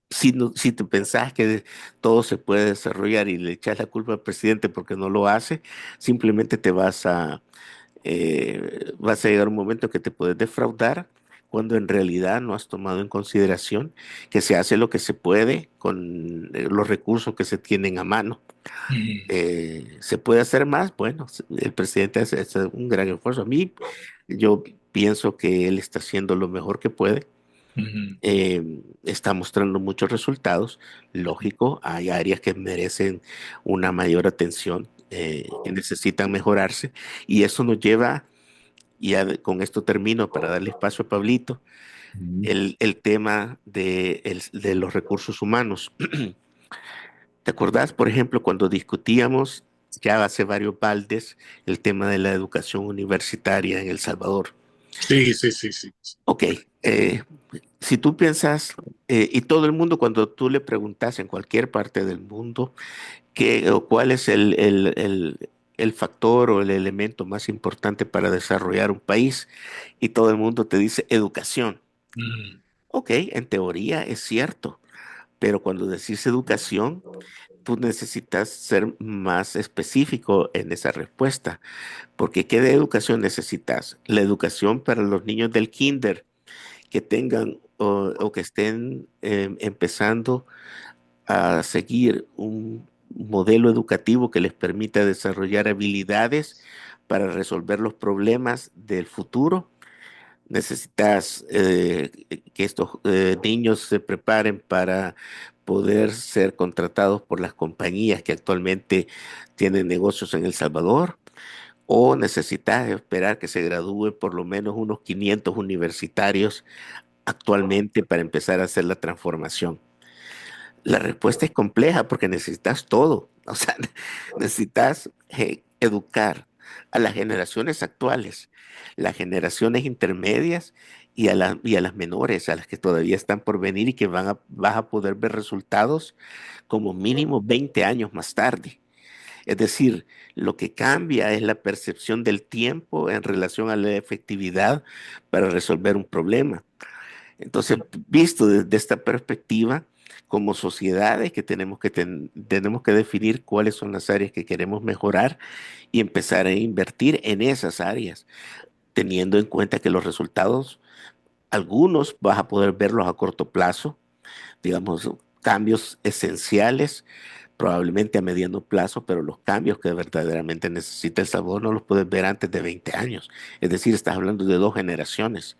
Speaker 4: si, si te pensás que todo se puede desarrollar y le echas la culpa al presidente porque no lo hace, simplemente vas a llegar un momento que te puedes defraudar cuando en realidad no has tomado en consideración que se hace lo que se puede con los recursos que se tienen a mano. ¿Se puede hacer más? Bueno, el presidente hace un gran esfuerzo. Yo pienso que él está haciendo lo mejor que puede
Speaker 2: Ujú.
Speaker 4: Está mostrando muchos resultados. Lógico, hay áreas que merecen una mayor atención, que necesitan mejorarse, y eso nos lleva, con esto termino para darle espacio a Pablito,
Speaker 5: Ujú.
Speaker 4: el tema de los recursos humanos. ¿Te acordás, por ejemplo, cuando discutíamos ya hace varios baldes el tema de la educación universitaria en El Salvador?
Speaker 2: Sí, sí, sí, sí.
Speaker 4: Ok, eh, si tú piensas, y todo el mundo, cuando tú le preguntas en cualquier parte del mundo, qué o cuál es el factor o el elemento más importante para desarrollar un país, y todo el mundo te dice educación.
Speaker 2: Ujú.
Speaker 4: Ok, en teoría es cierto, pero cuando decís educación, tú necesitas ser más específico en esa respuesta, porque ¿qué de educación necesitas? La educación para los niños del kinder que tengan o que estén empezando a seguir un modelo educativo que les permita desarrollar habilidades para resolver los problemas del futuro. Necesitas que estos niños se preparen para poder ser contratados por las compañías que actualmente tienen negocios en El Salvador, o necesitas esperar que se gradúen por lo menos unos 500 universitarios actualmente para empezar a hacer la transformación. La respuesta es compleja porque necesitas todo. O sea, necesitas educar a las generaciones actuales, las generaciones intermedias y a las menores, a las que todavía están por venir y que vas a poder ver resultados como mínimo 20 años más tarde. Es decir, lo que cambia es la percepción del tiempo en relación a la efectividad para resolver un problema. Entonces, visto desde esta perspectiva, como sociedades que tenemos que definir cuáles son las áreas que queremos mejorar y empezar a invertir en esas áreas, teniendo en cuenta que los resultados, algunos vas a poder verlos a corto plazo, digamos, cambios esenciales, probablemente a mediano plazo, pero los cambios que verdaderamente necesita El Salvador no los puedes ver antes de 20 años. Es decir, estás hablando de 2 generaciones,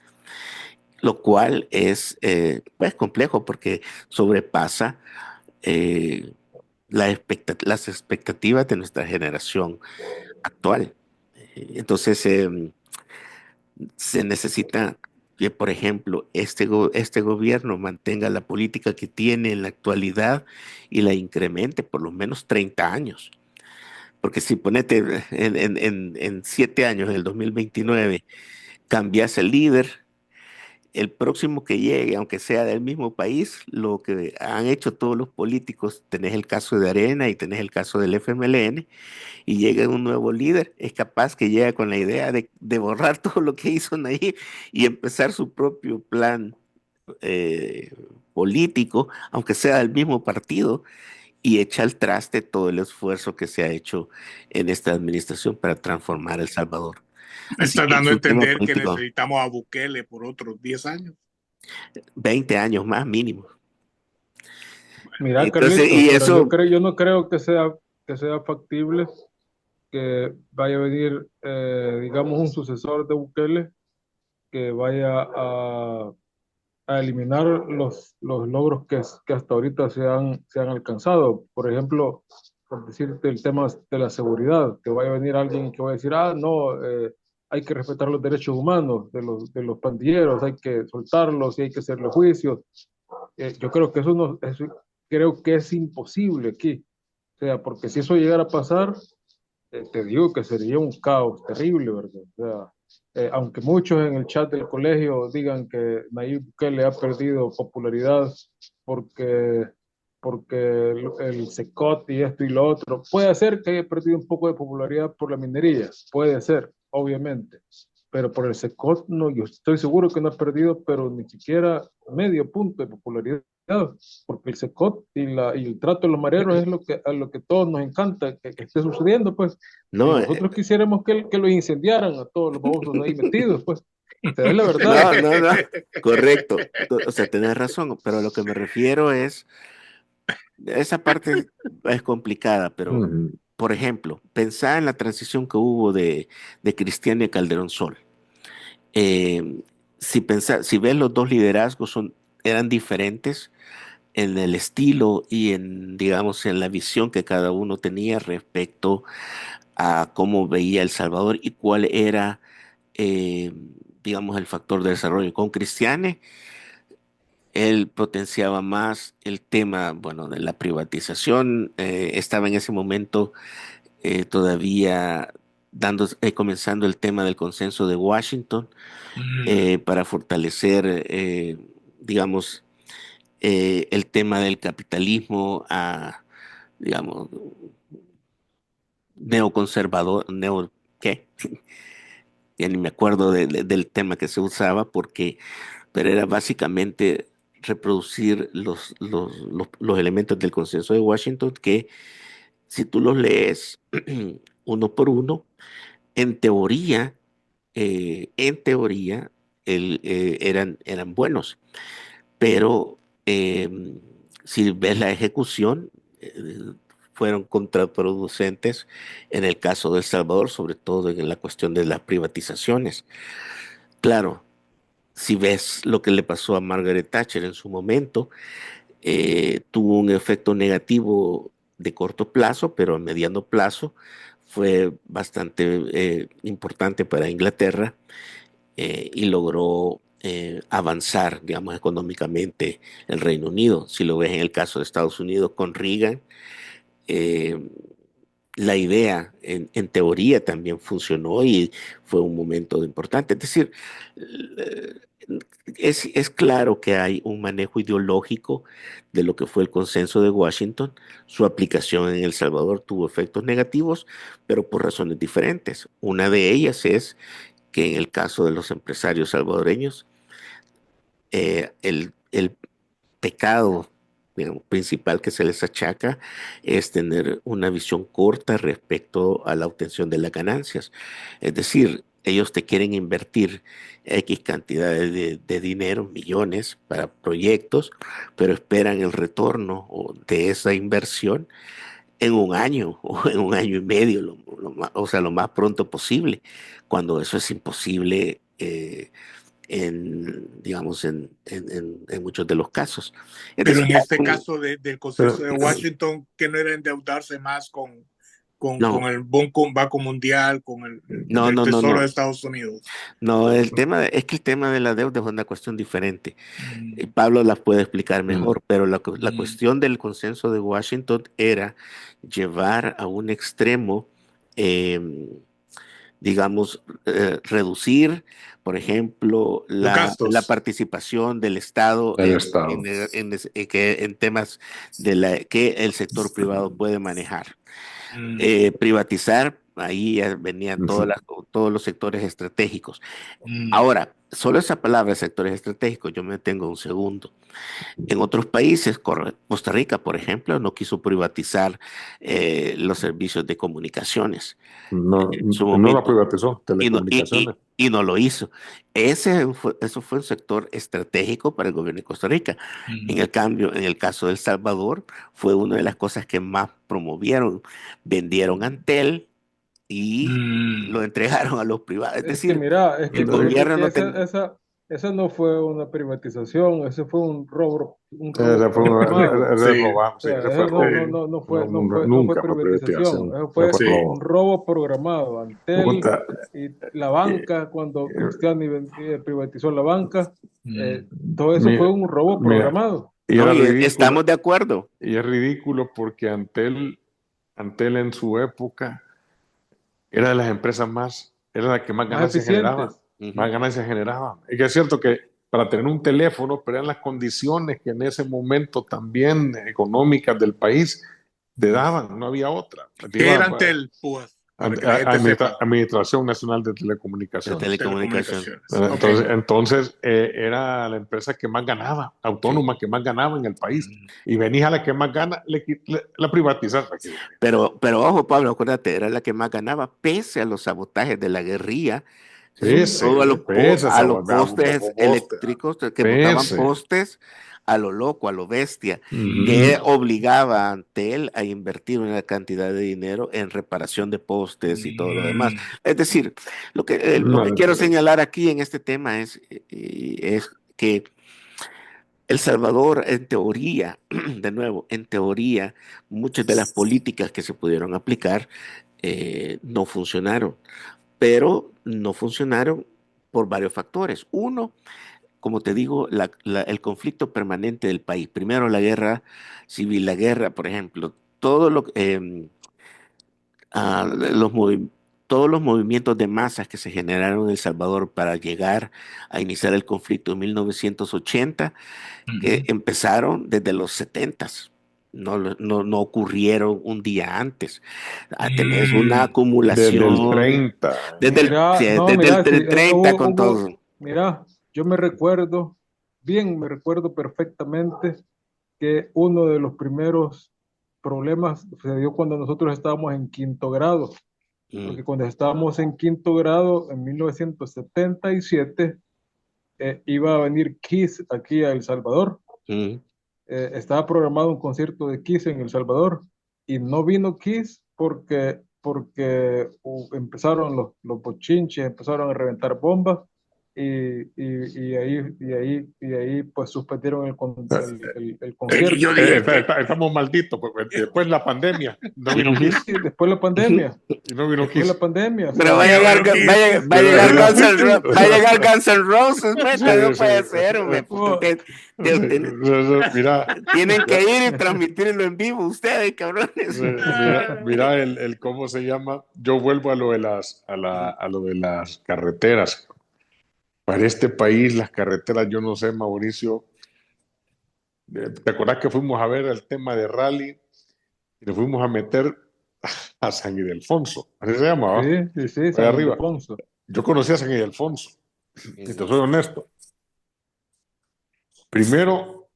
Speaker 4: lo cual es pues complejo porque sobrepasa eh, las expectativas de nuestra generación actual. Entonces, se necesita que, por ejemplo, este gobierno mantenga la política que tiene en la actualidad y la incremente por lo menos 30 años. Porque si ponete en 7 años, en el 2029, cambias el líder, el próximo que llegue, aunque sea del mismo país, lo que han hecho todos los políticos, tenés el caso de Arena y tenés el caso del FMLN, y llega un nuevo líder, es capaz que llega con la idea de borrar todo lo que hizo Nayib y empezar su propio plan eh, político, aunque sea del mismo partido, y echa al traste todo el esfuerzo que se ha hecho en esta administración para transformar El Salvador.
Speaker 2: Me
Speaker 4: Así
Speaker 2: estás
Speaker 4: que
Speaker 2: dando
Speaker 4: es
Speaker 2: a
Speaker 4: un tema
Speaker 2: entender que
Speaker 4: político,
Speaker 2: necesitamos a Bukele por otros 10 años.
Speaker 4: 20 años más mínimo.
Speaker 3: Mira,
Speaker 4: Entonces,
Speaker 3: Carlitos,
Speaker 4: y
Speaker 3: pero
Speaker 4: eso,
Speaker 3: yo no creo que sea factible que vaya a venir, digamos, un sucesor de Bukele que vaya a eliminar los logros que hasta ahorita se han alcanzado. Por ejemplo, por decirte el tema de la seguridad, que vaya a venir alguien que vaya a decir, ah, no, hay que respetar los derechos humanos de los pandilleros, hay que soltarlos y hay que hacerle juicios. Yo creo que creo que es imposible aquí. O sea, porque si eso llegara a pasar, te digo que sería un caos terrible, ¿verdad? O sea, aunque muchos en el chat del colegio digan que Nayib Bukele ha perdido popularidad porque, porque el SECOT y esto y lo otro, puede ser que haya perdido un poco de popularidad por la minería, puede ser, obviamente, pero por el SECOT no, yo estoy seguro que no ha perdido, pero ni siquiera medio punto de popularidad, porque el SECOT y el trato de los mareros es a lo que todos nos encanta que esté sucediendo, pues, y
Speaker 4: no,
Speaker 3: nosotros quisiéramos que los incendiaran a todos los babosos ahí metidos, pues, o sea, es la verdad.
Speaker 4: no, no, no, correcto. O sea, tenés razón, pero a lo que me refiero es, esa parte es complicada, pero,
Speaker 5: Ujú.
Speaker 4: por ejemplo, pensá en la transición que hubo de Cristiano y Calderón Sol. Eh, si ves los dos liderazgos eran diferentes en el estilo y digamos, en la visión que cada uno tenía respecto a cómo veía El Salvador y cuál era, eh, digamos, el factor de desarrollo. Con Cristiane, él potenciaba más el tema, bueno, de la privatización. Estaba en ese momento todavía comenzando el tema del consenso de Washington para fortalecer, digamos, el tema del capitalismo digamos, neoconservador, ¿qué? Ya ni me acuerdo del tema que se usaba, pero era básicamente reproducir los elementos del consenso de Washington que si tú los lees uno por uno, en teoría, eran buenos, pero si ves la ejecución, fueron contraproducentes en el caso de El Salvador, sobre todo en la cuestión de las privatizaciones. Claro, si ves lo que le pasó a Margaret Thatcher en su momento, tuvo un efecto negativo de corto plazo, pero a mediano plazo fue bastante importante para Inglaterra y logró avanzar, digamos, económicamente el Reino Unido. Si lo ves en el caso de Estados Unidos con Reagan, eh, la idea en teoría también funcionó y fue un momento importante. Es decir, eh, es claro que hay un manejo ideológico de lo que fue el consenso de Washington. Su aplicación en El Salvador tuvo efectos negativos, pero por razones diferentes. Una de ellas es que en el caso de los empresarios salvadoreños, el pecado, digamos, principal que se les achaca es tener una visión corta respecto a la obtención de las ganancias. Es decir, ellos te quieren invertir X cantidades de dinero, millones, para proyectos, pero esperan el retorno de esa inversión en un año o en un año y medio, o sea, lo más pronto posible, cuando eso es imposible. Digamos, en muchos de los casos. Es
Speaker 2: Pero
Speaker 4: decir,
Speaker 2: en este caso del consenso de Washington, que no era endeudarse más con
Speaker 4: no,
Speaker 2: el Banco Mundial, con
Speaker 4: no,
Speaker 2: el
Speaker 4: no, no,
Speaker 2: Tesoro de
Speaker 4: no.
Speaker 2: Estados Unidos.
Speaker 4: No, es que el tema de la deuda es una cuestión diferente.
Speaker 2: Mm,
Speaker 4: Pablo las puede explicar
Speaker 5: Mm.
Speaker 4: mejor, pero la
Speaker 2: mm,
Speaker 4: cuestión del consenso de Washington era llevar a un extremo, eh, digamos, reducir, por ejemplo,
Speaker 2: los
Speaker 4: la
Speaker 2: gastos.
Speaker 4: participación del Estado
Speaker 5: El Estado.
Speaker 4: en temas que el sector privado puede manejar.
Speaker 2: Mm,
Speaker 4: Privatizar, ahí ya venían
Speaker 5: Ujú.
Speaker 4: todos los sectores estratégicos.
Speaker 2: mm,
Speaker 4: Ahora, solo esa palabra sectores estratégicos, yo me detengo un segundo. En otros países, Costa Rica, por ejemplo, no quiso privatizar los servicios de comunicaciones
Speaker 5: No,
Speaker 4: en su
Speaker 5: no la
Speaker 4: momento
Speaker 5: privatizó, telecomunicaciones.
Speaker 4: y no lo hizo. Eso fue un sector estratégico para el gobierno de Costa Rica. En
Speaker 2: mm,
Speaker 4: el cambio, en el caso de El Salvador, fue una de las cosas que más promovieron. Vendieron Antel y
Speaker 2: mm.
Speaker 4: lo entregaron a los privados. Es
Speaker 3: Es que
Speaker 4: decir,
Speaker 3: mira,
Speaker 4: el
Speaker 3: es
Speaker 4: gobierno
Speaker 3: que
Speaker 4: no tenía...
Speaker 3: esa no fue una privatización, ese fue un robo
Speaker 5: Ese fue
Speaker 3: programado.
Speaker 5: ese
Speaker 2: Sí,
Speaker 5: robo,
Speaker 3: O
Speaker 5: sí,
Speaker 3: sea,
Speaker 5: ese fue
Speaker 3: eso no, no,
Speaker 5: robo.
Speaker 3: no, no fue
Speaker 5: Nunca fue
Speaker 3: privatización,
Speaker 5: privatización,
Speaker 3: eso
Speaker 5: ese
Speaker 3: fue
Speaker 5: fue
Speaker 2: sí.
Speaker 3: un
Speaker 5: robo.
Speaker 3: robo programado. Antel
Speaker 5: Puta,
Speaker 3: y la
Speaker 5: eh,
Speaker 3: banca, cuando
Speaker 5: eh,
Speaker 3: Cristiani privatizó la banca,
Speaker 2: Mm.
Speaker 3: todo eso fue
Speaker 5: mira,
Speaker 3: un robo
Speaker 5: mira,
Speaker 3: programado.
Speaker 5: y
Speaker 4: No,
Speaker 5: era
Speaker 4: y
Speaker 5: ridículo,
Speaker 4: estamos de acuerdo.
Speaker 5: y es ridículo porque Antel en su época era de las empresas era la que más
Speaker 3: Más
Speaker 5: ganancias generaba,
Speaker 3: eficientes.
Speaker 4: Ujú.
Speaker 5: más ganancias generaba. Y que es cierto que para tener un teléfono, pero eran las condiciones que en ese momento también económicas del país te daban, no había otra. Te
Speaker 2: ¿Qué era
Speaker 5: iba,
Speaker 2: Antel, pues, para que la gente sepa?
Speaker 5: Administración Nacional de
Speaker 4: De
Speaker 5: Telecomunicaciones.
Speaker 4: telecomunicación.
Speaker 2: Telecomunicaciones. Ok.
Speaker 5: Entonces era la empresa que más ganaba,
Speaker 4: Sí.
Speaker 5: autónoma que más ganaba en el país.
Speaker 2: Mm,
Speaker 5: Y venís a la que más gana, la privatizas.
Speaker 4: Pero ojo, Pablo, acuérdate, era la que más ganaba, pese a los sabotajes de la guerrilla Todo
Speaker 5: Pese,
Speaker 4: a los postes eléctricos que botaban
Speaker 5: pese.
Speaker 4: postes a lo loco, a lo bestia,
Speaker 5: Ujú.
Speaker 4: que obligaba a Antel a invertir una cantidad de dinero en reparación de postes y todo lo demás. Es decir, lo que quiero señalar aquí en este tema es que El Salvador, en teoría, de nuevo, en teoría, muchas de las políticas que se pudieron aplicar no funcionaron, pero no funcionaron por varios factores. Uno, como te digo, el conflicto permanente del país. Primero, la guerra civil, la guerra, por ejemplo, los todos los movimientos de masas que se generaron en El Salvador para llegar a iniciar el conflicto en 1980, que empezaron desde los 70s. No ocurrieron un día antes. Tenés una
Speaker 5: Desde el
Speaker 4: acumulación
Speaker 5: 30.
Speaker 3: Mira, no,
Speaker 4: desde
Speaker 3: mira, sí,
Speaker 4: el 30 con todo.
Speaker 3: mira, yo me recuerdo, me recuerdo perfectamente que uno de los primeros problemas se dio cuando nosotros estábamos en quinto grado,
Speaker 4: Mm,
Speaker 3: porque cuando estábamos en quinto grado, en 1977, iba a venir Kiss aquí a El Salvador.
Speaker 4: mm.
Speaker 3: Estaba programado un concierto de Kiss en El Salvador y no vino Kiss porque empezaron los bochinches, empezaron a reventar bombas y ahí pues suspendieron el concierto.
Speaker 5: Estamos malditos, porque después la pandemia, no vino
Speaker 3: Sí,
Speaker 5: Kiss
Speaker 3: después la pandemia,
Speaker 5: y no vino
Speaker 3: después
Speaker 5: Kiss.
Speaker 3: la pandemia, o
Speaker 4: Pero va a
Speaker 3: sea,
Speaker 4: llegar, va a llegar va a llegar Guns N' Roses, pues,
Speaker 5: Sí,
Speaker 4: no
Speaker 5: sí.
Speaker 4: puede ser, hombre,
Speaker 3: oh,
Speaker 5: Mira,
Speaker 4: tienen que ir y transmitirlo en vivo ustedes, cabrones.
Speaker 5: mira cómo se llama. Yo vuelvo a lo de a lo de las carreteras. Para este país, las carreteras, yo no sé, Mauricio, ¿te acordás que fuimos a ver el tema de rally y nos fuimos a meter a San Ildefonso? Así se llama, ¿va?
Speaker 3: sí,
Speaker 5: Allá
Speaker 3: San
Speaker 5: arriba.
Speaker 3: Ildefonso.
Speaker 5: Yo conocí a San Ildefonso, y te soy honesto. Primero,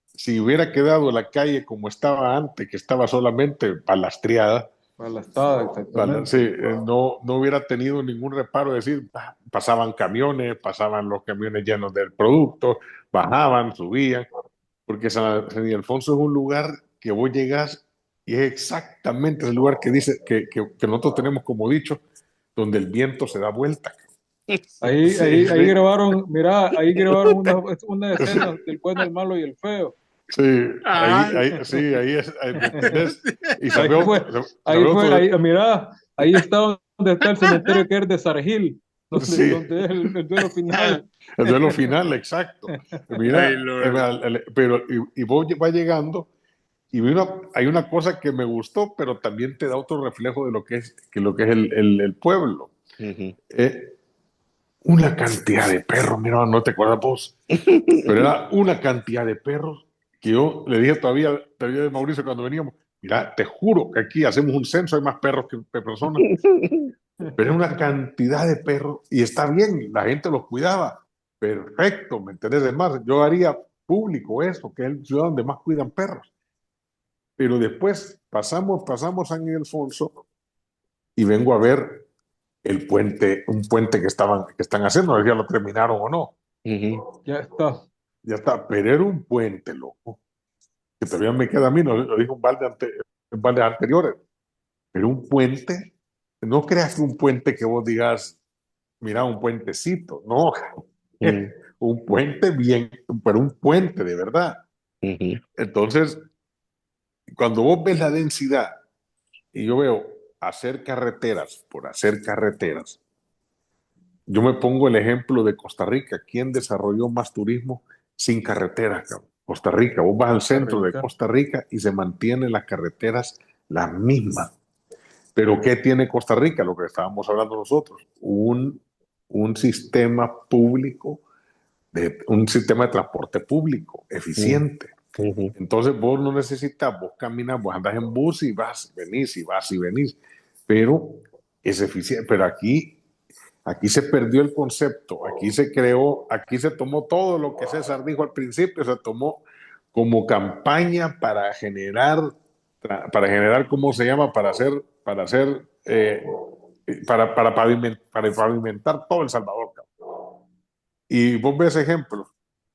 Speaker 5: si hubiera quedado la calle como estaba antes, que estaba solamente balastriada,
Speaker 3: Balastada, exactamente.
Speaker 5: sí, no hubiera tenido ningún reparo, es decir, pasaban camiones, pasaban los camiones llenos del producto, bajaban, subían, porque San Ildefonso es un lugar que vos llegás y es exactamente el lugar que dice que nosotros tenemos como dicho, donde el viento se da vuelta.
Speaker 3: Ahí,
Speaker 5: Sí,
Speaker 3: ahí, ahí
Speaker 5: sí,
Speaker 3: grabaron, mira, ahí grabaron una escena del bueno, el malo y el feo.
Speaker 5: sí, ahí es, ¿me entendés? Y
Speaker 3: Ahí fue, mira, ahí está donde está el cementerio que es de Sargil,
Speaker 5: sí,
Speaker 3: donde es el duelo final.
Speaker 5: el duelo final, exacto.
Speaker 2: Ay,
Speaker 5: Mira,
Speaker 2: Lord.
Speaker 5: pero y vos vas llegando y hay una cosa que me gustó, pero también te da otro reflejo de lo que es el pueblo.
Speaker 4: Ujú.
Speaker 5: Una cantidad de perros, mira, no te acuerdas vos, pero era una cantidad de perros que yo le dije todavía a Mauricio cuando veníamos, mira, te juro que aquí hacemos un censo, hay más perros que personas, pero es una cantidad de perros y está bien, la gente los cuidaba, perfecto, ¿me entendés? Además, yo haría público eso, que es el ciudad donde más cuidan perros. Pero después pasamos San Ildefonso y vengo a ver un puente que están haciendo, no sé si ya lo terminaron o no.
Speaker 4: Ujú.
Speaker 3: Ya está.
Speaker 5: Ya está, pero era un puente, loco, que todavía me queda a mí, no lo dijo en baldes anteriores, pero un puente, no creas que un puente que vos digas, mira, un puentecito, no,
Speaker 4: Ujú.
Speaker 5: un puente bien, pero un puente de verdad.
Speaker 4: Ujú.
Speaker 5: Entonces, cuando vos ves la densidad y yo veo hacer carreteras por hacer carreteras, yo me pongo el ejemplo de Costa Rica. ¿Quién desarrolló más turismo sin carreteras, cabrón? Costa Rica. Vos vas al
Speaker 3: Costa
Speaker 5: centro de
Speaker 3: Rica.
Speaker 5: Costa Rica y se mantienen las carreteras las mismas. Pero ¿qué tiene Costa Rica? Lo que estábamos hablando nosotros. Un sistema público, un sistema de transporte público eficiente.
Speaker 4: Ujú.
Speaker 5: Entonces vos no necesitas, vos caminas, vos andás en bus y vas, venís y vas y venís. Pero es eficiente. Pero aquí se perdió el concepto, aquí se creó, aquí se tomó todo lo que César dijo al principio, se tomó como campaña para generar, ¿cómo se llama? Para hacer para pavimentar todo El Salvador, cabrón. Y vos ves ejemplos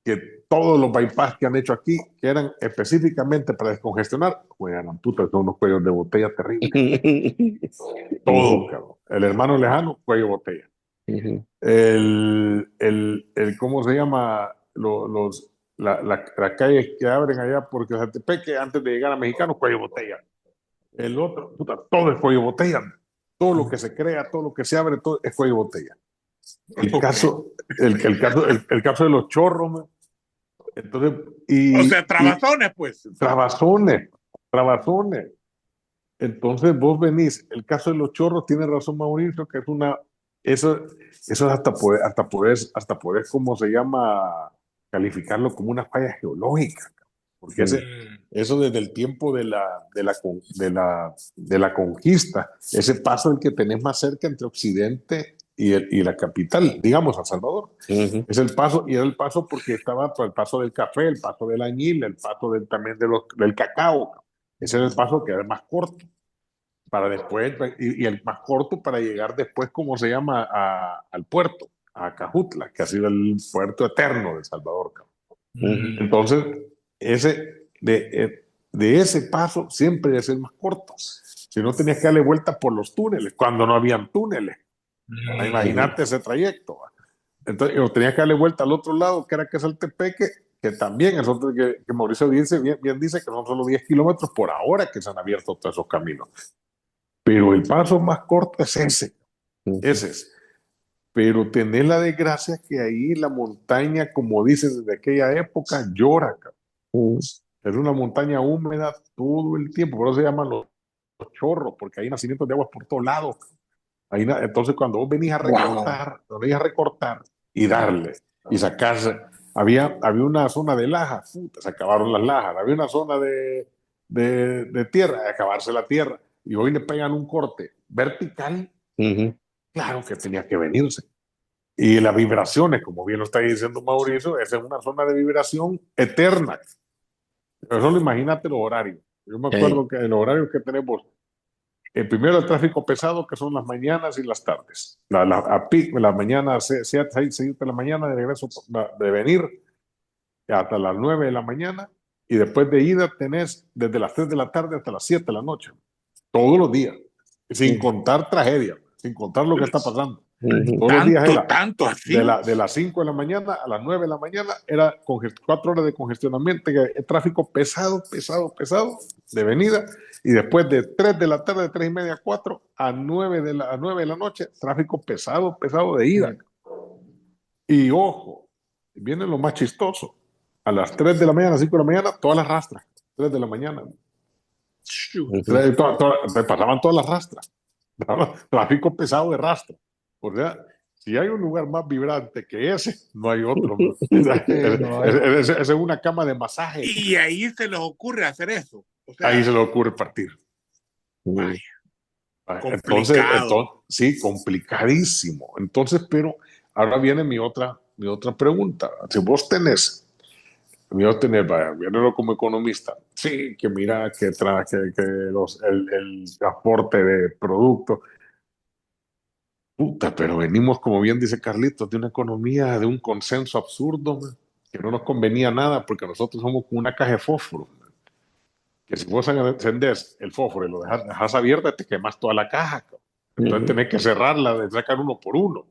Speaker 5: que todos los bypass que han hecho aquí, que eran específicamente para descongestionar, juegan puta, son unos cuellos de botella terribles. Todo, cabrón. El hermano lejano, cuello de botella. ¿Cómo se llama? Las calles que abren allá por Cajatepeque antes de llegar a Mexicano, cuello de botella. El otro, puta, todo es cuello de botella. Todo lo que se crea, todo lo que se abre, todo es cuello de botella. El caso de los chorros, man. Entonces,
Speaker 2: o sea, trabazones, pues.
Speaker 5: Trabazones. Entonces vos venís, el caso de los chorros, tiene razón Mauricio, que es eso hasta poder, ¿cómo se llama? Calificarlo como una falla geológica, porque eso desde el tiempo de la conquista, ese paso el que tenés más cerca entre Occidente y la capital, digamos, San Salvador. Es el paso, y era el paso porque estaba el paso del café, el paso del añil, el paso también del cacao. Ese era el paso que era más corto para después, y el más corto para llegar después, ¿cómo se llama? Al puerto, a Cajutla, que ha sido el puerto eterno de Salvador. Entonces, de ese paso siempre es el más corto. Si no, tenías que darle vuelta por los túneles, cuando no habían túneles. Imagínate ese trayecto. Entonces, tenías que darle vuelta al otro lado, que era Quesaltepeque, que también es otro que Mauricio dice, bien dice que son solo 10 kilómetros por ahora que se han abierto todos esos caminos. Pero el paso más corto es ese. Ese es. Pero tenés la desgracia que ahí la montaña, como dicen desde aquella época, llora. Es una montaña húmeda todo el tiempo. Por eso se llaman los chorros, porque hay nacimientos de aguas por todos lados. Entonces, cuando vos venís a recortar, y darle y sacarse, había una zona de lajas, se acabaron las lajas. Había una zona de tierra, acabarse la tierra. Y hoy le pegan un corte vertical, claro que tenía que venirse. Y las vibraciones, como bien lo está diciendo Mauricio, esa es una zona de vibración eterna. Pero solo imagínate los horarios. Yo me acuerdo que el horario que tenemos, primero el tráfico pesado, que son las mañanas y las tardes. La mañana, 6 de la mañana de regreso, de venir hasta las 9 de la mañana, y después de ida tenés desde las 3 de la tarde hasta las 7 de la noche. Todos los días, sin contar tragedia, sin contar lo que está pasando. Todos los días era
Speaker 2: tanto así.
Speaker 5: de las 5 de la mañana a las 9 de la mañana, era 4 horas de congestionamiento, tráfico pesado de venida, y después de 3 de la tarde, 3 y media, 4 a 9 de la noche, tráfico pesado de ida. Y ojo, viene lo más chistoso, a las 3 de la mañana, 5 de la mañana, todas las rastras, 3 de la mañana. Pasaban todas las rastras. Tráfico pesado de rastra. O sea, si hay un lugar más vibrante que ese, no hay otro. Esa es una cama de masaje.
Speaker 2: Y ahí se les ocurre hacer eso. O sea,
Speaker 5: ahí se les ocurre partir.
Speaker 2: Vaya.
Speaker 5: Entonces, sí, complicadísimo. Entonces, pero ahora viene mi otra pregunta. Si vos tenés, viéndolo como economista, sí, que mira, que el transporte de productos, puta, pero venimos, como bien dice Carlitos, de una economía, de un consenso absurdo, man, que no nos convenía nada, porque nosotros somos como una caja de fósforo, man, que si vos encendés el fósforo y lo dejas abierta, te quemas toda la caja, entonces tenés que cerrarla, de sacar uno por uno.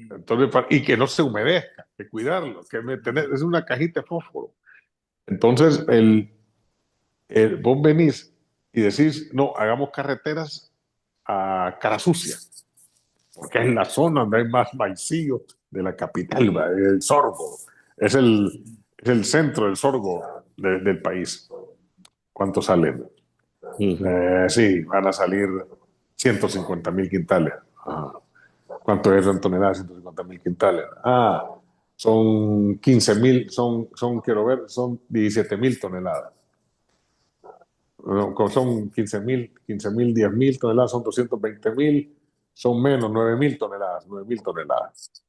Speaker 5: Entonces, y que no se humedezca, que cuidarlo, es una cajita de fósforo. Entonces, vos venís y decís, no, hagamos carreteras a cara sucia, porque es la zona donde hay más maicillo de la capital, el sorgo, es el centro del sorgo del país. ¿Cuánto salen? Sí, van a salir 150,000 quintales. ¿Cuánto es en toneladas? 150,000 quintales. Son 15,000, quiero ver, son 17,000 toneladas. Son 15,000, 10,000 toneladas, son 220,000, son menos, 9,000 toneladas, 9,000 toneladas.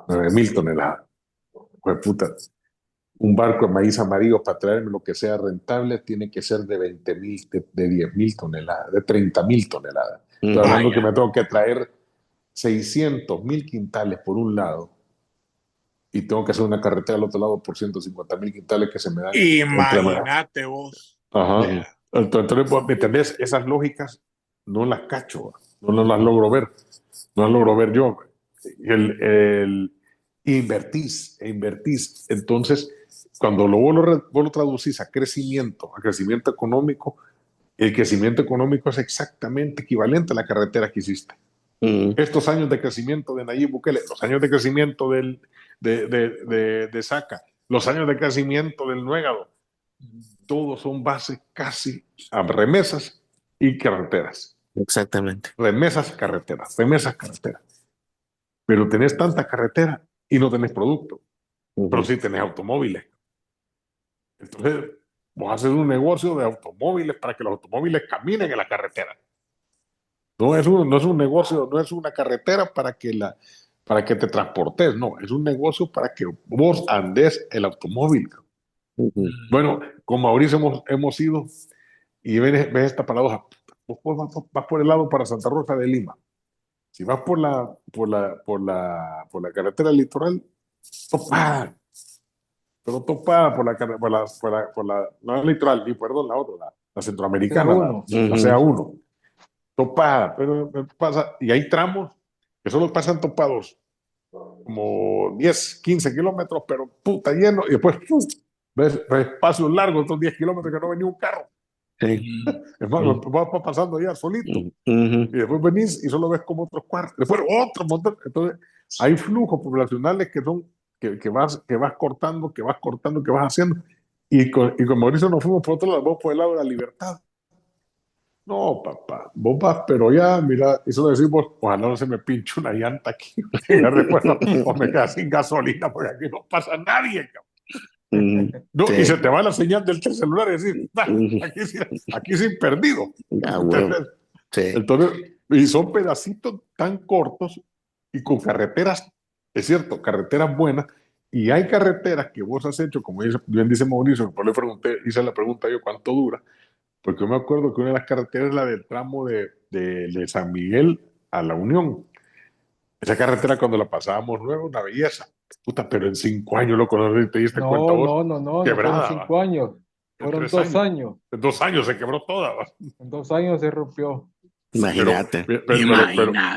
Speaker 5: 9,000 toneladas. Pues puta, un barco de maíz amarillo para traerme lo que sea rentable tiene que ser de 20,000, de 10,000 toneladas, de 30,000 toneladas. Estoy hablando que
Speaker 2: Vaya.
Speaker 5: me tengo que traer 600,000 quintales por un lado y tengo que hacer una carretera al otro lado por 150,000 quintales que se me dan entre...
Speaker 2: Imagínate vos.
Speaker 5: Ajá.
Speaker 2: Vea.
Speaker 5: Entonces, ¿me entendés? Esas lógicas no las cacho, no las logro ver, no las logro ver yo. El invertís e invertís. Entonces, cuando vos lo traducís a crecimiento económico, el crecimiento económico es exactamente equivalente a la carretera que hiciste. Estos años de crecimiento de Nayib Bukele, los años de crecimiento de Saca, los años de crecimiento del Nuegado, todos son bases casi a remesas y carreteras.
Speaker 4: Exactamente.
Speaker 5: Remesas, carreteras, remesas, carreteras. Pero tenés tanta carretera y no tenés producto, pero sí tenés automóviles. Entonces, vos haces un negocio de automóviles para que los automóviles caminen en la carretera. No es un negocio, no es una carretera para que te transportes, no, es un negocio para que vos andes el automóvil. Bueno, con Mauricio hemos ido y ves esta paradoja. Vos vas por el lado para Santa Rosa de Lima. Si vas por la carretera litoral, topada, pero topada no la litoral, ni perdón, la otra, la centroamericana,
Speaker 3: C1.
Speaker 5: la CA1, topada, pero pasa, y hay tramos que solo pasan topados como 10, 15 kilómetros, pero puta lleno, y después ves espacios largos, estos 10 kilómetros que no venía un carro.
Speaker 4: Sí.
Speaker 5: Es más, vas pasando ya solito.
Speaker 4: Ujú.
Speaker 5: Y después venís y solo ves como otros cuartos. Después otro montón. Entonces, hay flujos poblacionales que vas cortando, que vas cortando, que vas haciendo. Y con Mauricio nos fuimos por otro lado, vos por el lado de la libertad. No, papá, vos vas, pero ya, mira, y solo decimos, ojalá no se me pinche una llanta aquí. Después, o me quedas sin gasolina, porque aquí no pasa nadie, cabrón. No, y
Speaker 4: Sí.
Speaker 5: se te va la señal del celular y decir, aquí sí perdido.
Speaker 4: Ah, huevo. Sí.
Speaker 5: Entonces, y son pedacitos tan cortos y con carreteras, es cierto, carreteras buenas, y hay carreteras que vos has hecho, como bien dice Mauricio, por le pregunté, hice la pregunta yo, ¿cuánto dura? Porque yo me acuerdo que una de las carreteras es la del tramo de San Miguel a La Unión. Esa carretera cuando la pasábamos nueva, una belleza. Puta, pero en 5 años, loco, no sé si te diste cuenta
Speaker 3: No,
Speaker 5: vos,
Speaker 3: no, no, no, no fueron
Speaker 5: quebrada, ¿va?
Speaker 3: 5 años,
Speaker 5: En
Speaker 3: fueron
Speaker 5: 3
Speaker 3: 2
Speaker 5: años.
Speaker 3: años.
Speaker 5: En 2 años se quebró toda, ¿va?
Speaker 3: En 2 años se rompió.
Speaker 4: Imagínate.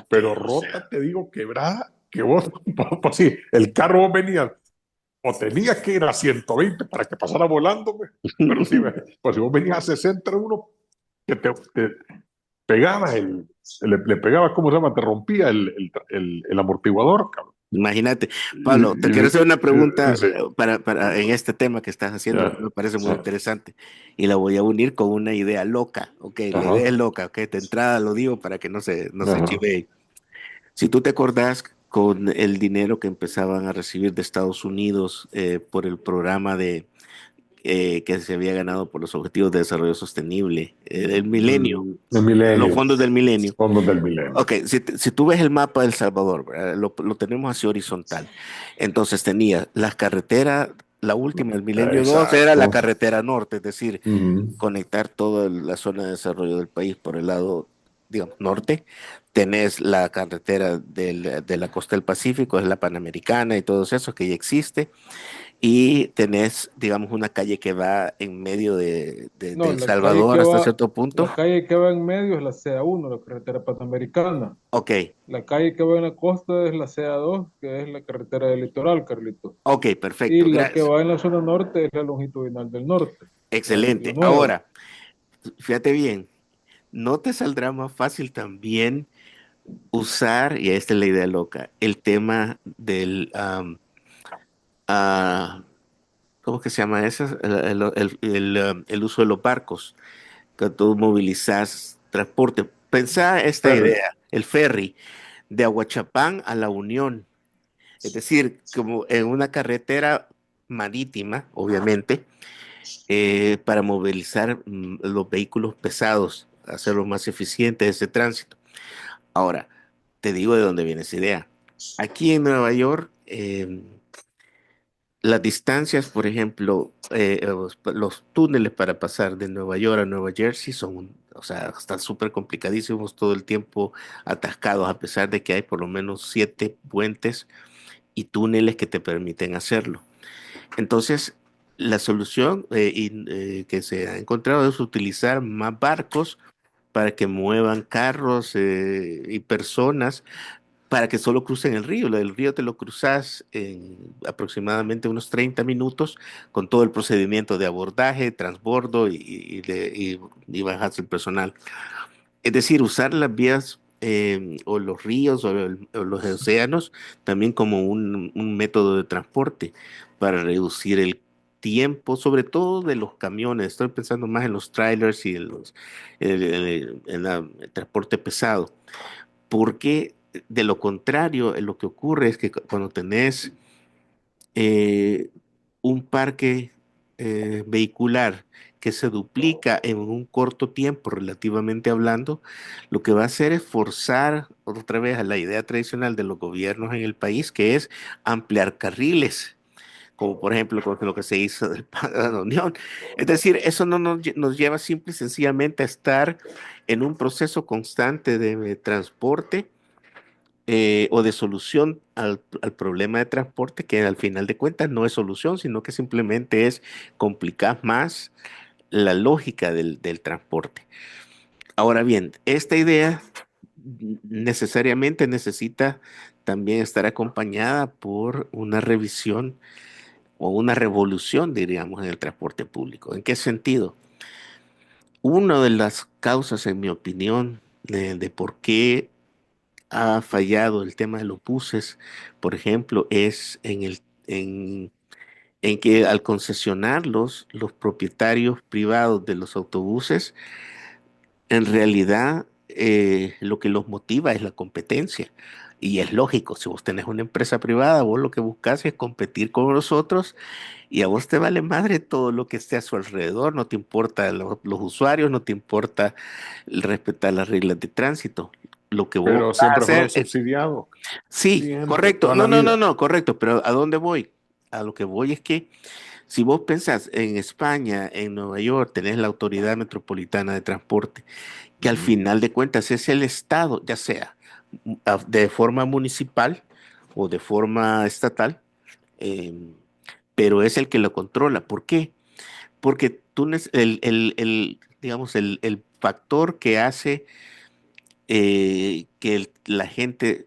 Speaker 5: Pero rota, te digo, quebrada, que vos, pues sí, el carro vos venías, o tenías que ir a 120 para que pasara volando, pero sí, pues si vos venías a 60, uno que te pegaba le pegaba, ¿cómo se llama? Te rompía el amortiguador, cabrón.
Speaker 4: Imagínate. Pablo, te quiero hacer una pregunta
Speaker 5: Sí,
Speaker 4: en este tema que estás haciendo,
Speaker 5: ya,
Speaker 4: que me parece muy
Speaker 5: sí.
Speaker 4: interesante, y la voy a unir con una idea loca. Ok, la
Speaker 5: Ajá,
Speaker 4: idea es loca, ok, de entrada lo digo para que no se
Speaker 5: ajá.
Speaker 4: chivee. Si tú te acordás con el dinero que empezaban a recibir de Estados Unidos por el programa que se había ganado por los Objetivos de Desarrollo Sostenible, del milenio,
Speaker 5: El
Speaker 4: los
Speaker 5: milenio,
Speaker 4: fondos del milenio.
Speaker 5: fondos del milenio.
Speaker 4: Ok, si tú ves el mapa de El Salvador, ¿verdad? Lo tenemos así horizontal. Entonces tenía las carreteras, la última, el Milenio 2 era la
Speaker 5: Exacto.
Speaker 4: carretera norte, es decir,
Speaker 5: Ujú.
Speaker 4: conectar toda la zona de desarrollo del país por el lado, digamos, norte. Tenés la carretera de la costa del Pacífico, es la Panamericana y todo eso que ya existe. Y tenés, digamos, una calle que va en medio de
Speaker 3: No,
Speaker 4: El Salvador hasta cierto punto.
Speaker 3: la calle que va en medio es la CA1, la carretera panamericana.
Speaker 4: Ok,
Speaker 3: La calle que va en la costa es la CA2, que es la carretera del litoral, Carlito.
Speaker 4: ok,
Speaker 3: Y
Speaker 4: perfecto,
Speaker 3: la que
Speaker 4: gracias.
Speaker 3: va en la zona norte es la longitudinal del norte, la
Speaker 4: Excelente.
Speaker 3: nueva.
Speaker 4: Ahora, fíjate bien, ¿no te saldrá más fácil también usar, y esta es la idea loca, el tema del, ah, ¿cómo que se llama eso? El uso de los barcos, que tú movilizas transporte. Pensá esta
Speaker 5: Ferry.
Speaker 4: idea, el ferry de Aguachapán a La Unión, es decir, como en una carretera marítima, obviamente, para movilizar los vehículos pesados, hacerlo más eficiente ese tránsito. Ahora, te digo de dónde viene esa idea. Aquí en Nueva York, las distancias, por ejemplo, los túneles para pasar de Nueva York a Nueva Jersey o sea, están súper complicadísimos todo el tiempo, atascados, a pesar de que hay por lo menos 7 puentes y túneles que te permiten hacerlo. Entonces, la solución que se ha encontrado es utilizar más barcos para que muevan carros y personas para que solo crucen el río. El río te lo cruzas en aproximadamente unos 30 minutos con todo el procedimiento de abordaje, transbordo y bajas el personal. Es decir, usar las vías o los ríos o los océanos también como un método de transporte para reducir el tiempo, sobre todo de los camiones. Estoy pensando más en los trailers y el transporte pesado, porque de lo contrario, lo que ocurre es que cuando tenés eh, un parque vehicular que se duplica en un corto tiempo, relativamente hablando, lo que va a hacer es forzar otra vez a la idea tradicional de los gobiernos en el país, que es ampliar carriles, como por ejemplo con lo que se hizo del Plan de la Unión. Es decir, eso no nos lleva simple y sencillamente a estar en un proceso constante de transporte o de solución al problema de transporte, que al final de cuentas no es solución, sino que simplemente es complicar más la lógica del transporte. Ahora bien, esta idea necesariamente necesita también estar acompañada por una revisión o una revolución, diríamos, en el transporte público. ¿En qué sentido? Una de las causas, en mi opinión, de por qué ha fallado el tema de los buses, por ejemplo, es en que al concesionarlos, los propietarios privados de los autobuses, en realidad lo que los motiva es la competencia. Y es lógico, si vos tenés una empresa privada, vos lo que buscas es competir con los otros y a vos te vale madre todo lo que esté a su alrededor, no te importa los usuarios, no te importa el respetar las reglas de tránsito. Lo que vos
Speaker 5: Pero
Speaker 4: vas a
Speaker 5: siempre fueron
Speaker 4: hacer es
Speaker 5: subsidiados,
Speaker 4: sí,
Speaker 5: siempre,
Speaker 4: correcto.
Speaker 5: toda
Speaker 4: No,
Speaker 5: la
Speaker 4: no, no,
Speaker 5: vida.
Speaker 4: no, correcto. Pero ¿a dónde voy? A lo que voy es que si vos pensás en España, en Nueva York, tenés la Autoridad Metropolitana de Transporte, que al
Speaker 5: Ujú.
Speaker 4: final de cuentas es el Estado, ya sea de forma municipal o de forma estatal, eh, pero es el que lo controla. ¿Por qué? Porque digamos, el factor que hace que la gente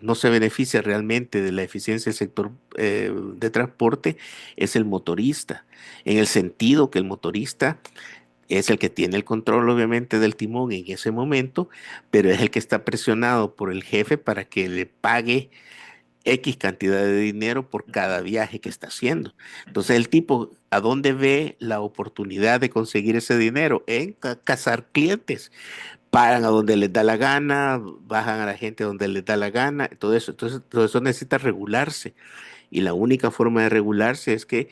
Speaker 4: no se beneficia realmente de la eficiencia del sector de transporte es el motorista, en el sentido que el motorista es el que tiene el control obviamente del timón en ese momento, pero es el que está presionado por el jefe para que le pague X cantidad de dinero por cada viaje que está haciendo. Entonces el tipo, ¿a dónde ve la oportunidad de conseguir ese dinero? En cazar clientes, pagan a donde les da la gana, bajan a la gente donde les da la gana, todo eso. Entonces, todo eso necesita regularse. Y la única forma de regularse es que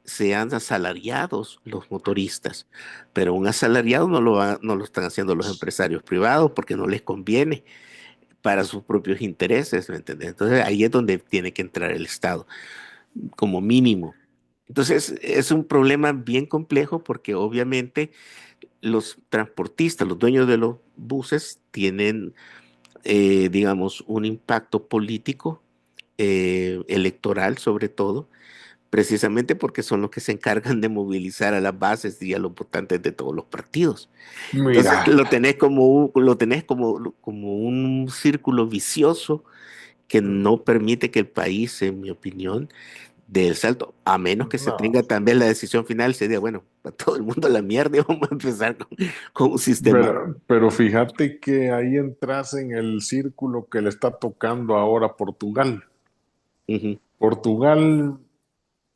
Speaker 4: sean asalariados los motoristas. Pero un asalariado no lo están haciendo los empresarios privados porque no les conviene para sus propios intereses, ¿me entiendes? Entonces ahí es donde tiene que entrar el Estado, como mínimo. Entonces es un problema bien complejo porque obviamente los transportistas, los dueños de los buses, tienen, digamos, un impacto político, electoral sobre todo, precisamente porque son los que se encargan de movilizar a las bases y a los votantes de todos los partidos. Entonces
Speaker 5: Mira,
Speaker 4: lo tenés como un círculo vicioso que no permite que el país, en mi opinión, dé el salto, a menos que se
Speaker 5: no,
Speaker 4: tenga también la decisión final, sería, bueno, para todo el mundo a la mierda y vamos a empezar con un sistema.
Speaker 5: pero fíjate que ahí entras en el círculo que le está tocando ahora a Portugal.
Speaker 4: Ujú,
Speaker 5: Portugal,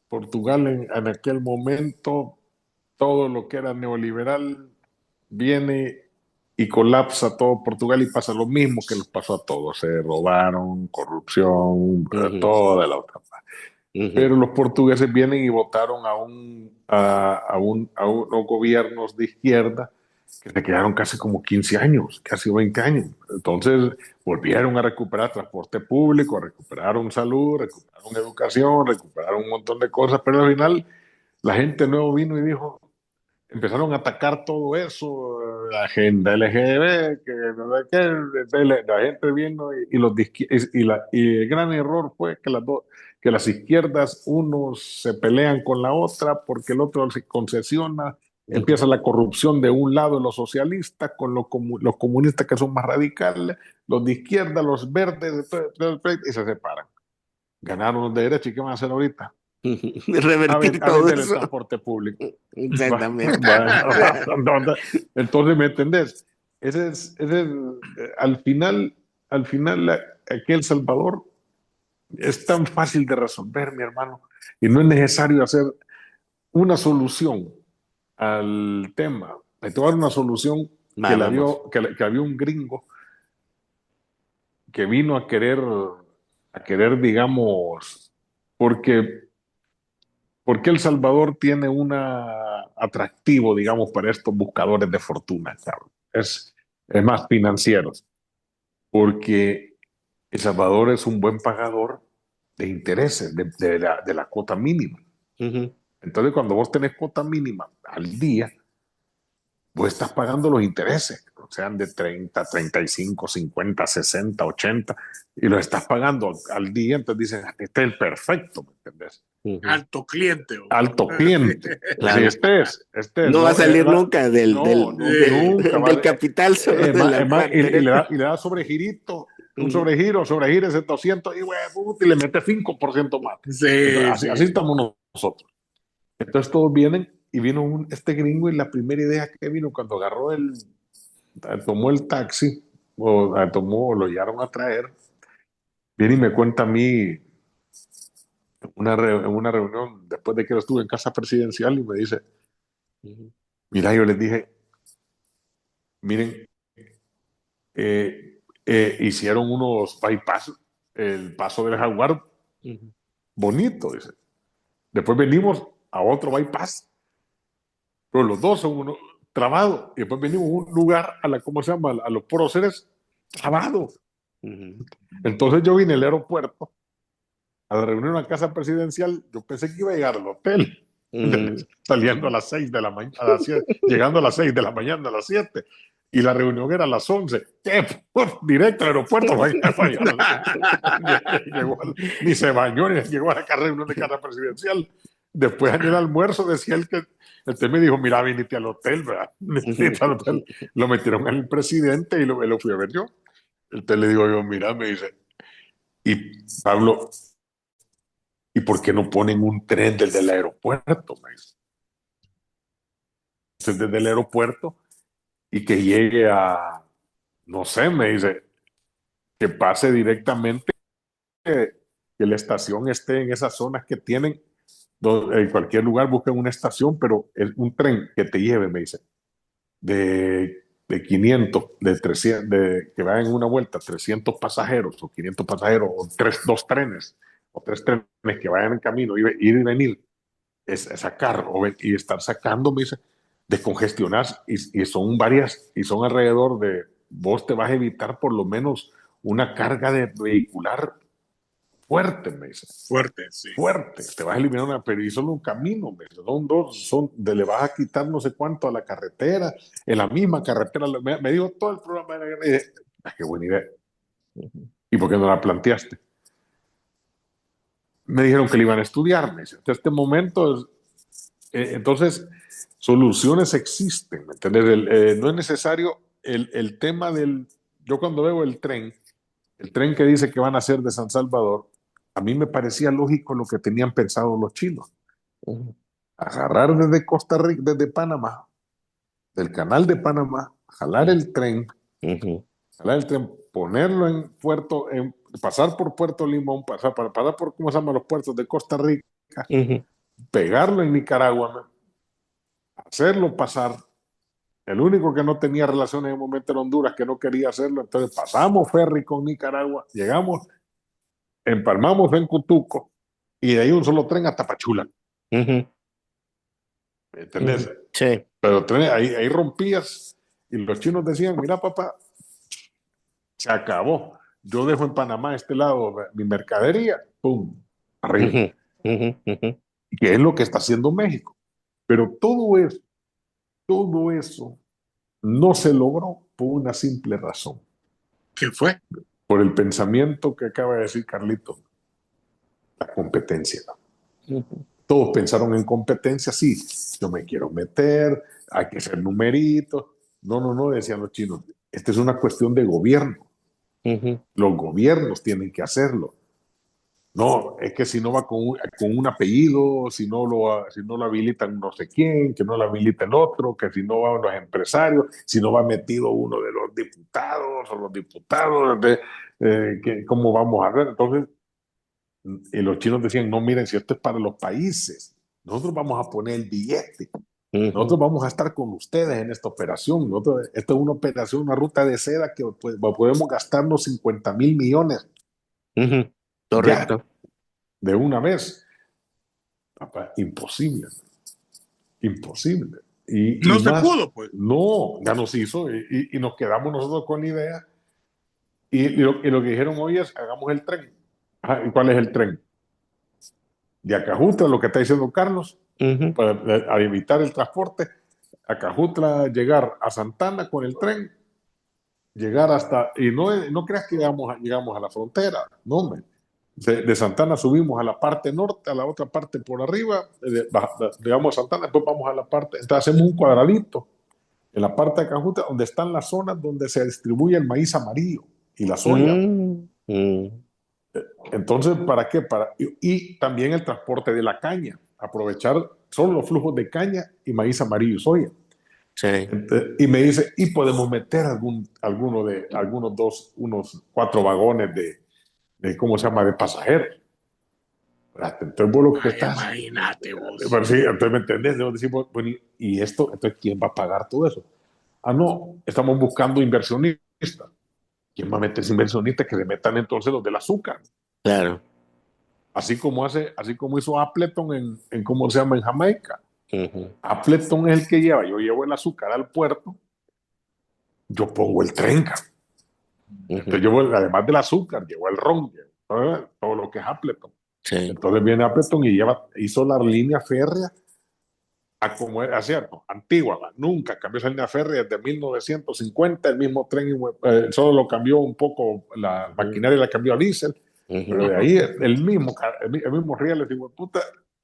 Speaker 5: Portugal en aquel momento, todo lo que era neoliberal viene y colapsa todo Portugal y pasa lo mismo que les pasó a todos. Se robaron, corrupción,
Speaker 4: ujú,
Speaker 5: toda la otra.
Speaker 4: ujú,
Speaker 5: Pero los portugueses vienen y votaron a unos gobiernos de izquierda que se quedaron casi como 15 años, casi 20 años. Entonces volvieron a recuperar transporte público, recuperaron salud, recuperaron educación, recuperaron un montón de cosas, pero al final la gente nuevo vino y dijo, empezaron a atacar todo eso, la agenda LGB, que no sé qué, la gente vino y el gran error fue que que las izquierdas, unos se pelean con la otra porque el otro se concesiona, empieza la corrupción de un lado los socialistas con los comunistas que son más radicales, los de izquierda, los verdes, y se separan. Ganaron los de derecha, ¿y qué van a hacer ahorita?
Speaker 4: Revertir
Speaker 5: A
Speaker 4: todo
Speaker 5: vender el
Speaker 4: eso.
Speaker 5: transporte público.
Speaker 4: Exactamente.
Speaker 5: Entonces, ¿me entendés? Al final, aquí El Salvador es tan fácil de resolver, mi hermano, y no es necesario hacer una solución al tema. Hay que dar una solución que la
Speaker 4: Vamos.
Speaker 5: dio, que había un gringo que vino a querer, digamos, porque El Salvador tiene un atractivo, digamos, para estos buscadores de fortuna, cabrón. Es más financieros, porque El Salvador es un buen pagador de intereses de la cuota mínima. Entonces, cuando vos tenés cuota mínima al día, vos estás pagando los intereses, sean de 30, 35, 50, 60, 80, y los estás pagando al día, entonces dices, este es el perfecto, ¿me entendés?
Speaker 2: Alto cliente.
Speaker 5: Alto cliente.
Speaker 4: Claro.
Speaker 5: Sí, este es,
Speaker 4: No va a salir nunca
Speaker 5: no, nunca
Speaker 4: del capital, solo de la
Speaker 5: y le da sobregirito, un sobregiro ese 200 y le mete 5% más.
Speaker 2: Sí,
Speaker 5: Entonces, así estamos nosotros. Entonces todos vienen y vino este gringo y la primera idea que vino cuando tomó el taxi lo llevaron a traer, viene y me cuenta a mí en una reunión después de que yo estuve en casa presidencial y me dice, mira, yo les dije, miren, hicieron unos bypass, el paso del Jaguar, bonito, dice. Después venimos a otro bypass, pero los dos son uno trabado. Y después venimos a un lugar, ¿cómo se llama? A los próceres, trabado. Entonces yo vine al aeropuerto, a la reunión en la casa presidencial, yo pensé que iba a llegar al hotel. Saliendo a las 6 de la mañana, llegando a las 6 de la mañana, a las 7, y la reunión era a las 11. ¿Qué? Directo al aeropuerto. Ni se bañó, ni llegó a la reunión de casa presidencial. Después en el almuerzo decía el me dijo, mira, viniste al hotel, ¿verdad? Lo metieron al presidente y lo fui a ver yo. Entonces le digo yo, mira, me dice, y Pablo, ¿y por qué no ponen un tren desde el aeropuerto? Me dice. Desde el aeropuerto y que llegue no sé, me dice, que pase directamente, que la estación esté en esas zonas que tienen, en cualquier lugar busquen una estación, pero es un tren que te lleve, me dice, de 500, de 300, que vayan en una vuelta 300 pasajeros o 500 pasajeros, o dos trenes, o 3 trenes que vayan en camino, ir y venir, es sacar y estar sacando, me dice, descongestionar, y son varias, y son alrededor vos te vas a evitar por lo menos una carga de vehicular fuerte, me dice.
Speaker 2: Fuerte, sí.
Speaker 5: Fuerte, te vas a eliminar pero y solo un camino, me dice, le vas a quitar no sé cuánto a la carretera, en la misma carretera, me dijo todo el programa, y dije, qué buena idea. ¿Y por qué no la planteaste? Me dijeron que le iban a estudiar, me dice, hasta este momento, entonces, soluciones existen, ¿me entiendes? No es necesario el tema yo cuando veo el tren que dice que van a hacer de San Salvador, a mí me parecía lógico lo que tenían pensado los chinos. Agarrar desde Costa Rica, desde Panamá, del canal de Panamá, jalar el tren, ponerlo pasar por Puerto Limón, pasar por, ¿cómo se llaman los puertos de Costa Rica? Pegarlo en Nicaragua, hacerlo pasar. El único que no tenía relación en el momento era Honduras, que no quería hacerlo. Entonces pasamos ferry con Nicaragua, llegamos, empalmamos en Cutuco y de ahí un solo tren hasta Pachula. ¿Entendés?
Speaker 4: Sí.
Speaker 5: Pero hay rompías Y los chinos decían, mira papá, se acabó. Yo dejo en Panamá este lado mi mercadería, ¡pum! Arriba.
Speaker 4: Ujú, ujú, ujú.
Speaker 5: Que es lo que está haciendo México. Pero todo eso no se logró por una simple razón,
Speaker 2: ¿Qué fue?
Speaker 5: por el pensamiento que acaba de decir Carlito, la competencia.
Speaker 4: Ujú.
Speaker 5: Todos pensaron en competencia, sí, yo me quiero meter, hay que ser numeritos. No, no, no, decían los chinos, esta es una cuestión de gobierno,
Speaker 4: Ujú.
Speaker 5: los gobiernos tienen que hacerlo. No, es que si no va con un apellido, si no lo habilitan no sé quién, que no lo habilita el otro, que si no van los empresarios, si no va metido uno de los diputados o los diputados, ¿cómo vamos a ver? Entonces, y los chinos decían, no, miren, si esto es para los países, nosotros vamos a poner el billete, nosotros
Speaker 4: Ujú.
Speaker 5: vamos a estar con ustedes en esta operación, esto es una operación, una ruta de seda que pues, podemos gastarnos 50,000 millones
Speaker 4: Ujú.
Speaker 5: ya,
Speaker 4: Correcto.
Speaker 5: de una vez. Papá, imposible, imposible. Y
Speaker 2: No se
Speaker 5: más,
Speaker 2: pudo, pues.
Speaker 5: no, ya nos hizo y nos quedamos nosotros con la idea. Y lo que dijeron hoy es, hagamos el tren. Ajá, ¿y cuál es el tren? De Acajutla, lo que está diciendo Carlos,
Speaker 4: Ujú.
Speaker 5: para evitar el transporte, Acajutla, llegar a Santana con el tren, llegar hasta, y no creas que llegamos a la frontera, no, hombre. De Santana subimos a la parte norte, a la otra parte por arriba, llegamos a Santana, después vamos a la parte, entonces hacemos un cuadradito en la parte de Cajuta, donde están las zonas donde se distribuye el maíz amarillo y la soya.
Speaker 4: Mm, mm.
Speaker 5: Entonces, ¿para qué? Y también el transporte de la caña, aprovechar solo los flujos de caña y maíz amarillo y soya.
Speaker 4: Sí.
Speaker 5: Y me dice, y podemos meter unos 4 vagones ¿cómo se llama?, de pasajeros. Entonces vos lo que
Speaker 2: Ay,
Speaker 5: estás,
Speaker 2: imagínate vos.
Speaker 5: bueno, sí, entonces me entendés, entonces decimos, bueno, y esto, entonces ¿quién va a pagar todo eso? Ah, no, estamos buscando inversionistas. ¿Quién va a meter inversionistas que se metan entonces los del azúcar?
Speaker 4: Claro.
Speaker 5: Así como hizo Appleton en ¿cómo se llama?, en Jamaica.
Speaker 4: Ujú.
Speaker 5: Appleton es el que lleva, yo llevo el azúcar al puerto, yo pongo el tren, cabrón. Entonces
Speaker 4: Ujú.
Speaker 5: yo, además del azúcar, llevo el ron, todo lo que es Appleton.
Speaker 4: Sí.
Speaker 5: Entonces viene Appleton y hizo la línea férrea a como era, cierto, antigua, nunca cambió esa línea férrea desde 1950, el mismo tren, solo lo cambió un poco, la
Speaker 4: Ujú.
Speaker 5: maquinaria la cambió a diésel, pero
Speaker 4: Ujú.
Speaker 5: de ahí el mismo rieles, digo, puta,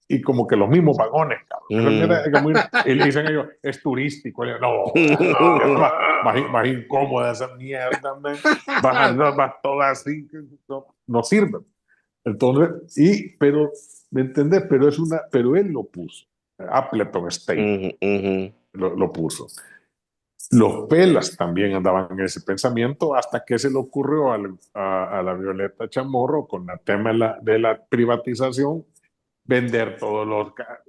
Speaker 5: y como que los mismos vagones, cabrón.
Speaker 4: Mm.
Speaker 5: Y le dicen ellos, es turístico. Le digo, no, es más incómoda esa mierda, man. Van todas así, no sirven. Entonces, pero, ¿me entendés? Pero él lo puso. Appleton State
Speaker 4: Ujú, ujú.
Speaker 5: lo puso. Los Pelas también andaban en ese pensamiento hasta que se le ocurrió a la Violeta Chamorro con el tema de la privatización vender todos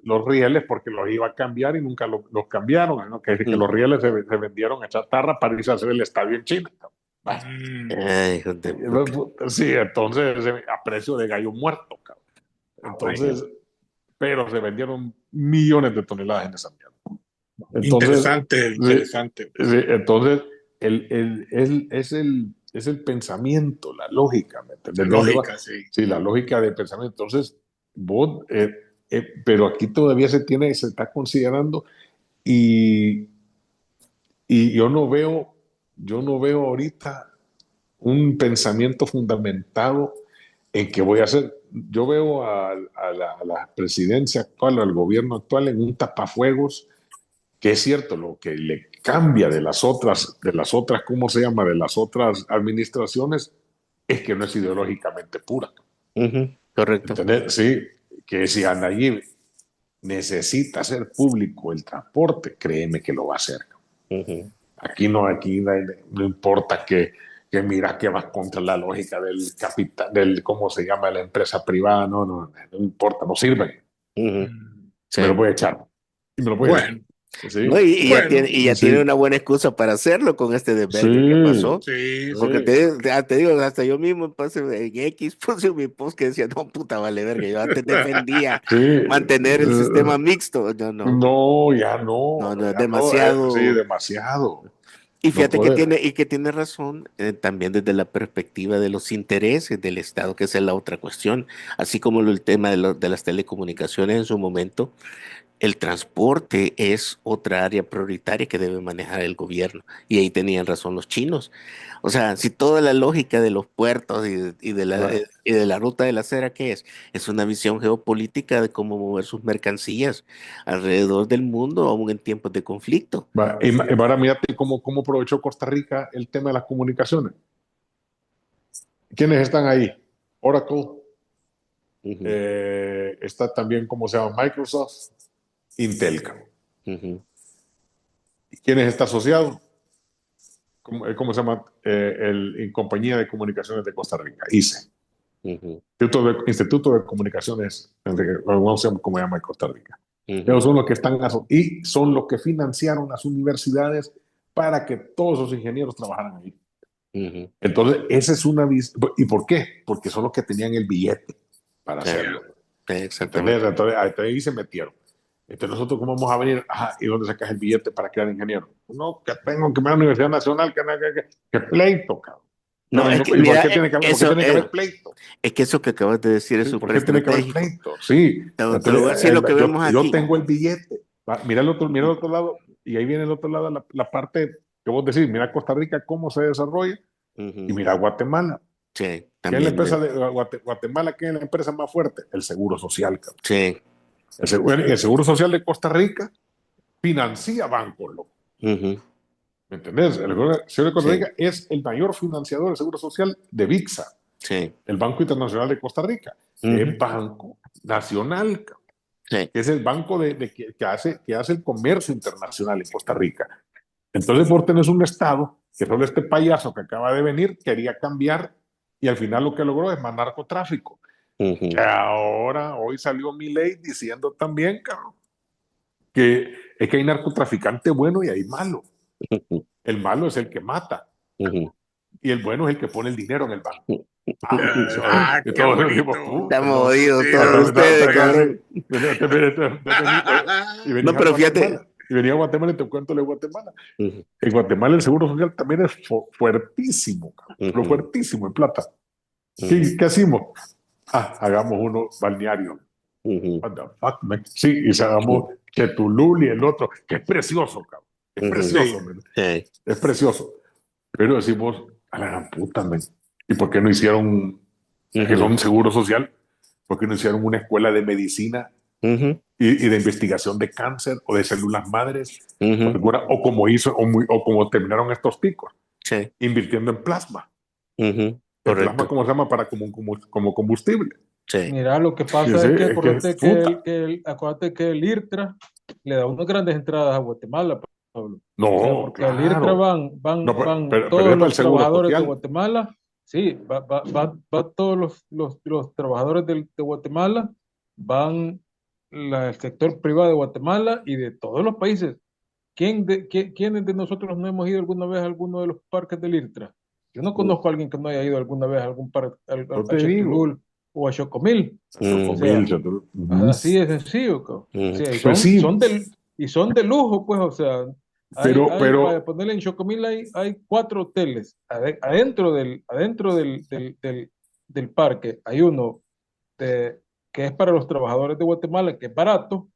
Speaker 5: los rieles porque los iba a cambiar y nunca los cambiaron, ¿no? Que los rieles se vendieron a chatarra para irse a hacer el estadio en China.
Speaker 4: Ay, hijo de puta.
Speaker 5: Sí, entonces a precio de gallo muerto, cabrón. Entonces, pero se vendieron millones de toneladas en esa mierda. Entonces,
Speaker 2: Interesante,
Speaker 5: sí,
Speaker 2: interesante.
Speaker 5: sí, entonces es el pensamiento, la lógica, ¿me
Speaker 2: La
Speaker 5: entiendes? ¿De dónde va?
Speaker 2: lógica, sí.
Speaker 5: Sí, la lógica de pensamiento. Entonces, vos, pero aquí todavía se está considerando y, y yo no veo ahorita un pensamiento fundamentado en que voy a hacer. Yo veo a la presidencia actual, al gobierno actual en un tapafuegos que es cierto, lo que le cambia de las otras, ¿cómo se llama? De las otras administraciones, es que no es ideológicamente pura.
Speaker 4: Ujú. Correcto.
Speaker 5: ¿Entendés? Sí, que si Anayib necesita hacer público el transporte, créeme que lo va a hacer.
Speaker 4: Ujú.
Speaker 5: Aquí no importa que mira que vas contra la lógica del capital, ¿cómo se llama? La empresa privada, no importa, no sirve.
Speaker 4: Ujú.
Speaker 5: Me lo
Speaker 4: Sí.
Speaker 5: voy a echar. Y me lo voy a echar.
Speaker 2: Bueno,
Speaker 5: Sí,
Speaker 4: No,
Speaker 2: bueno,
Speaker 4: y ya tiene
Speaker 5: sí,
Speaker 4: una buena excusa para hacerlo con este desvergue que
Speaker 5: sí,
Speaker 4: pasó.
Speaker 2: sí,
Speaker 4: Porque
Speaker 2: sí.
Speaker 5: sí.
Speaker 4: te digo, hasta yo mismo en X puse mi post que decía, no, puta, vale verga. Yo antes defendía
Speaker 5: Sí,
Speaker 4: mantener el sistema mixto. No, no,
Speaker 5: no, ya no,
Speaker 4: no, no, es
Speaker 5: ya no, sí,
Speaker 4: demasiado.
Speaker 5: demasiado.
Speaker 4: Y
Speaker 5: no
Speaker 4: fíjate que
Speaker 5: poder.
Speaker 4: tiene razón también desde la perspectiva de los intereses del Estado, que esa es la otra cuestión, así como el tema de las telecomunicaciones en su momento. El transporte es otra área prioritaria que debe manejar el gobierno. Y ahí tenían razón los chinos. O sea, si toda la lógica de los puertos
Speaker 5: Va,
Speaker 4: y de la ruta de la seda, ¿qué es? Es una visión geopolítica de cómo mover sus mercancías alrededor del mundo, aún en tiempos de conflicto.
Speaker 5: y ahora mírate cómo aprovechó Costa Rica el tema de las comunicaciones. ¿Quiénes están ahí? Oracle,
Speaker 4: Ujú,
Speaker 5: está también, ¿cómo se llama? Microsoft, Intel.
Speaker 4: ujú,
Speaker 5: ¿Y quiénes está asociado? ¿Cómo se llama? Compañía de Comunicaciones de Costa Rica, ICE.
Speaker 4: ujú,
Speaker 5: Instituto de Comunicaciones, no sé cómo se llama en Costa Rica. Ellos
Speaker 4: ujú,
Speaker 5: son los que están, y son los que financiaron las universidades para que todos esos ingenieros trabajaran ahí.
Speaker 4: ujú.
Speaker 5: Entonces, esa es una visión. ¿Y por qué? Porque son los que tenían el billete para
Speaker 4: Sí,
Speaker 5: hacerlo.
Speaker 4: sí,
Speaker 5: ¿Entendés?
Speaker 4: exactamente.
Speaker 5: Entonces, ahí se metieron. Entonces, nosotros, ¿cómo vamos a venir? Ajá, ¿y dónde sacas el billete para crear ingeniero? No, que tengo que ir a la Universidad Nacional, que pleito, cabrón.
Speaker 4: No,
Speaker 5: No,
Speaker 4: es que,
Speaker 5: ¿y por
Speaker 4: mira,
Speaker 5: qué tiene que haber, por qué
Speaker 4: eso,
Speaker 5: tiene que haber pleito?
Speaker 4: es que eso que acabas de decir es
Speaker 5: ¿Sí? ¿Por
Speaker 4: súper
Speaker 5: qué tiene que haber
Speaker 4: estratégico.
Speaker 5: pleito? Sí.
Speaker 4: Te lo
Speaker 5: Entonces,
Speaker 4: voy a decir lo que vemos
Speaker 5: yo
Speaker 4: aquí.
Speaker 5: tengo el billete. Mira el otro lado, y ahí viene el otro lado, la parte que vos decís, mira Costa Rica, cómo se desarrolla, y
Speaker 4: Ujú.
Speaker 5: mira Guatemala.
Speaker 4: Sí,
Speaker 5: ¿Qué es la
Speaker 4: también.
Speaker 5: empresa de Guatemala? ¿Qué es la empresa más fuerte? El Seguro Social, cabrón.
Speaker 4: Sí.
Speaker 5: El Seguro Social de Costa Rica financia bancos, loco.
Speaker 4: Ujú.
Speaker 5: ¿Me entendés? El Seguro Social de Costa
Speaker 4: Sí,
Speaker 5: Rica es el mayor financiador del Seguro Social de VIXA,
Speaker 4: sí.
Speaker 5: el Banco Internacional de Costa Rica, que
Speaker 4: Ujú.
Speaker 5: es banco nacional, cabrón,
Speaker 4: Sí.
Speaker 5: que es el banco que hace el comercio internacional en Costa Rica. Entonces vos tenés un Estado que solo este payaso que acaba de venir quería cambiar y al final lo que logró es más narcotráfico. Que
Speaker 4: Ujú.
Speaker 5: ahora, hoy salió Milei diciendo también, cabrón, que es que hay narcotraficante bueno y hay malo.
Speaker 4: Ujú.
Speaker 5: El malo es el que mata
Speaker 4: Ujú.
Speaker 5: y el bueno es el que pone el dinero en el banco. Ah, y
Speaker 2: Qué
Speaker 5: todos decimos,
Speaker 2: bonito.
Speaker 5: puta,
Speaker 4: Estamos
Speaker 5: no.
Speaker 4: jodidos
Speaker 2: Sí,
Speaker 4: todos ustedes, cabrón.
Speaker 5: Y venís
Speaker 4: No,
Speaker 5: a
Speaker 4: pero fíjate.
Speaker 5: Guatemala. Y venía a Guatemala y te cuento de Guatemala.
Speaker 4: Ujú.
Speaker 5: En Guatemala el Seguro Social también es fuertísimo, cabrón, pero
Speaker 4: Ujú.
Speaker 5: fuertísimo en plata.
Speaker 4: Ujú.
Speaker 5: ¿Qué hacemos? Hagamos uno balneario.
Speaker 4: Ujú.
Speaker 5: What the fuck, man? Sí, y se hagamos Chetulul y el otro, que es precioso, cabrón. Es
Speaker 4: Ujú.
Speaker 5: precioso,
Speaker 2: sí.
Speaker 5: man.
Speaker 4: Sí.
Speaker 5: Es precioso. Pero decimos, a la gran puta, man. ¿Y por qué no hicieron, que
Speaker 4: Ujú.
Speaker 5: son seguro social, por qué no hicieron una escuela de medicina
Speaker 4: Ujú.
Speaker 5: y de investigación de cáncer o de células madres?
Speaker 4: Ujú.
Speaker 5: O como hizo, o como terminaron estos ticos,
Speaker 4: Sí.
Speaker 5: invirtiendo en plasma.
Speaker 4: Ujú.
Speaker 5: El plasma,
Speaker 4: Correcto.
Speaker 5: ¿cómo se llama? Para como combustible.
Speaker 4: Sí.
Speaker 3: Mira, lo que
Speaker 5: Sí,
Speaker 3: pasa
Speaker 5: sí,
Speaker 3: es que
Speaker 5: es que
Speaker 3: acuérdate
Speaker 5: puta.
Speaker 3: acuérdate que el IRTRA le da unas grandes entradas a Guatemala, Pablo. O sea,
Speaker 5: No,
Speaker 3: porque al IRTRA
Speaker 5: claro. No,
Speaker 3: van
Speaker 5: pero es
Speaker 3: todos
Speaker 5: para el
Speaker 3: los
Speaker 5: seguro
Speaker 3: trabajadores de
Speaker 5: social.
Speaker 3: Guatemala, sí, va todos los trabajadores de Guatemala, van el sector privado de Guatemala y de todos los países. ¿Quiénes de nosotros no hemos ido alguna vez a alguno de los parques del IRTRA? Yo no conozco a alguien que no haya ido alguna vez a algún parque,
Speaker 5: No
Speaker 3: a
Speaker 5: te digo.
Speaker 3: Chetulul o a Chocomil. O
Speaker 4: Ujú.
Speaker 3: sea,
Speaker 5: Chocomil, Ujú.
Speaker 3: así de sencillo, cabrón. O
Speaker 4: Ujú.
Speaker 3: sea,
Speaker 5: Pues sí,
Speaker 3: y son de lujo, pues, o sea, para
Speaker 5: pero,
Speaker 3: ponerle en Chocomil hay 4 hoteles adentro del parque. Hay uno de- que es para los trabajadores de Guatemala, que es barato.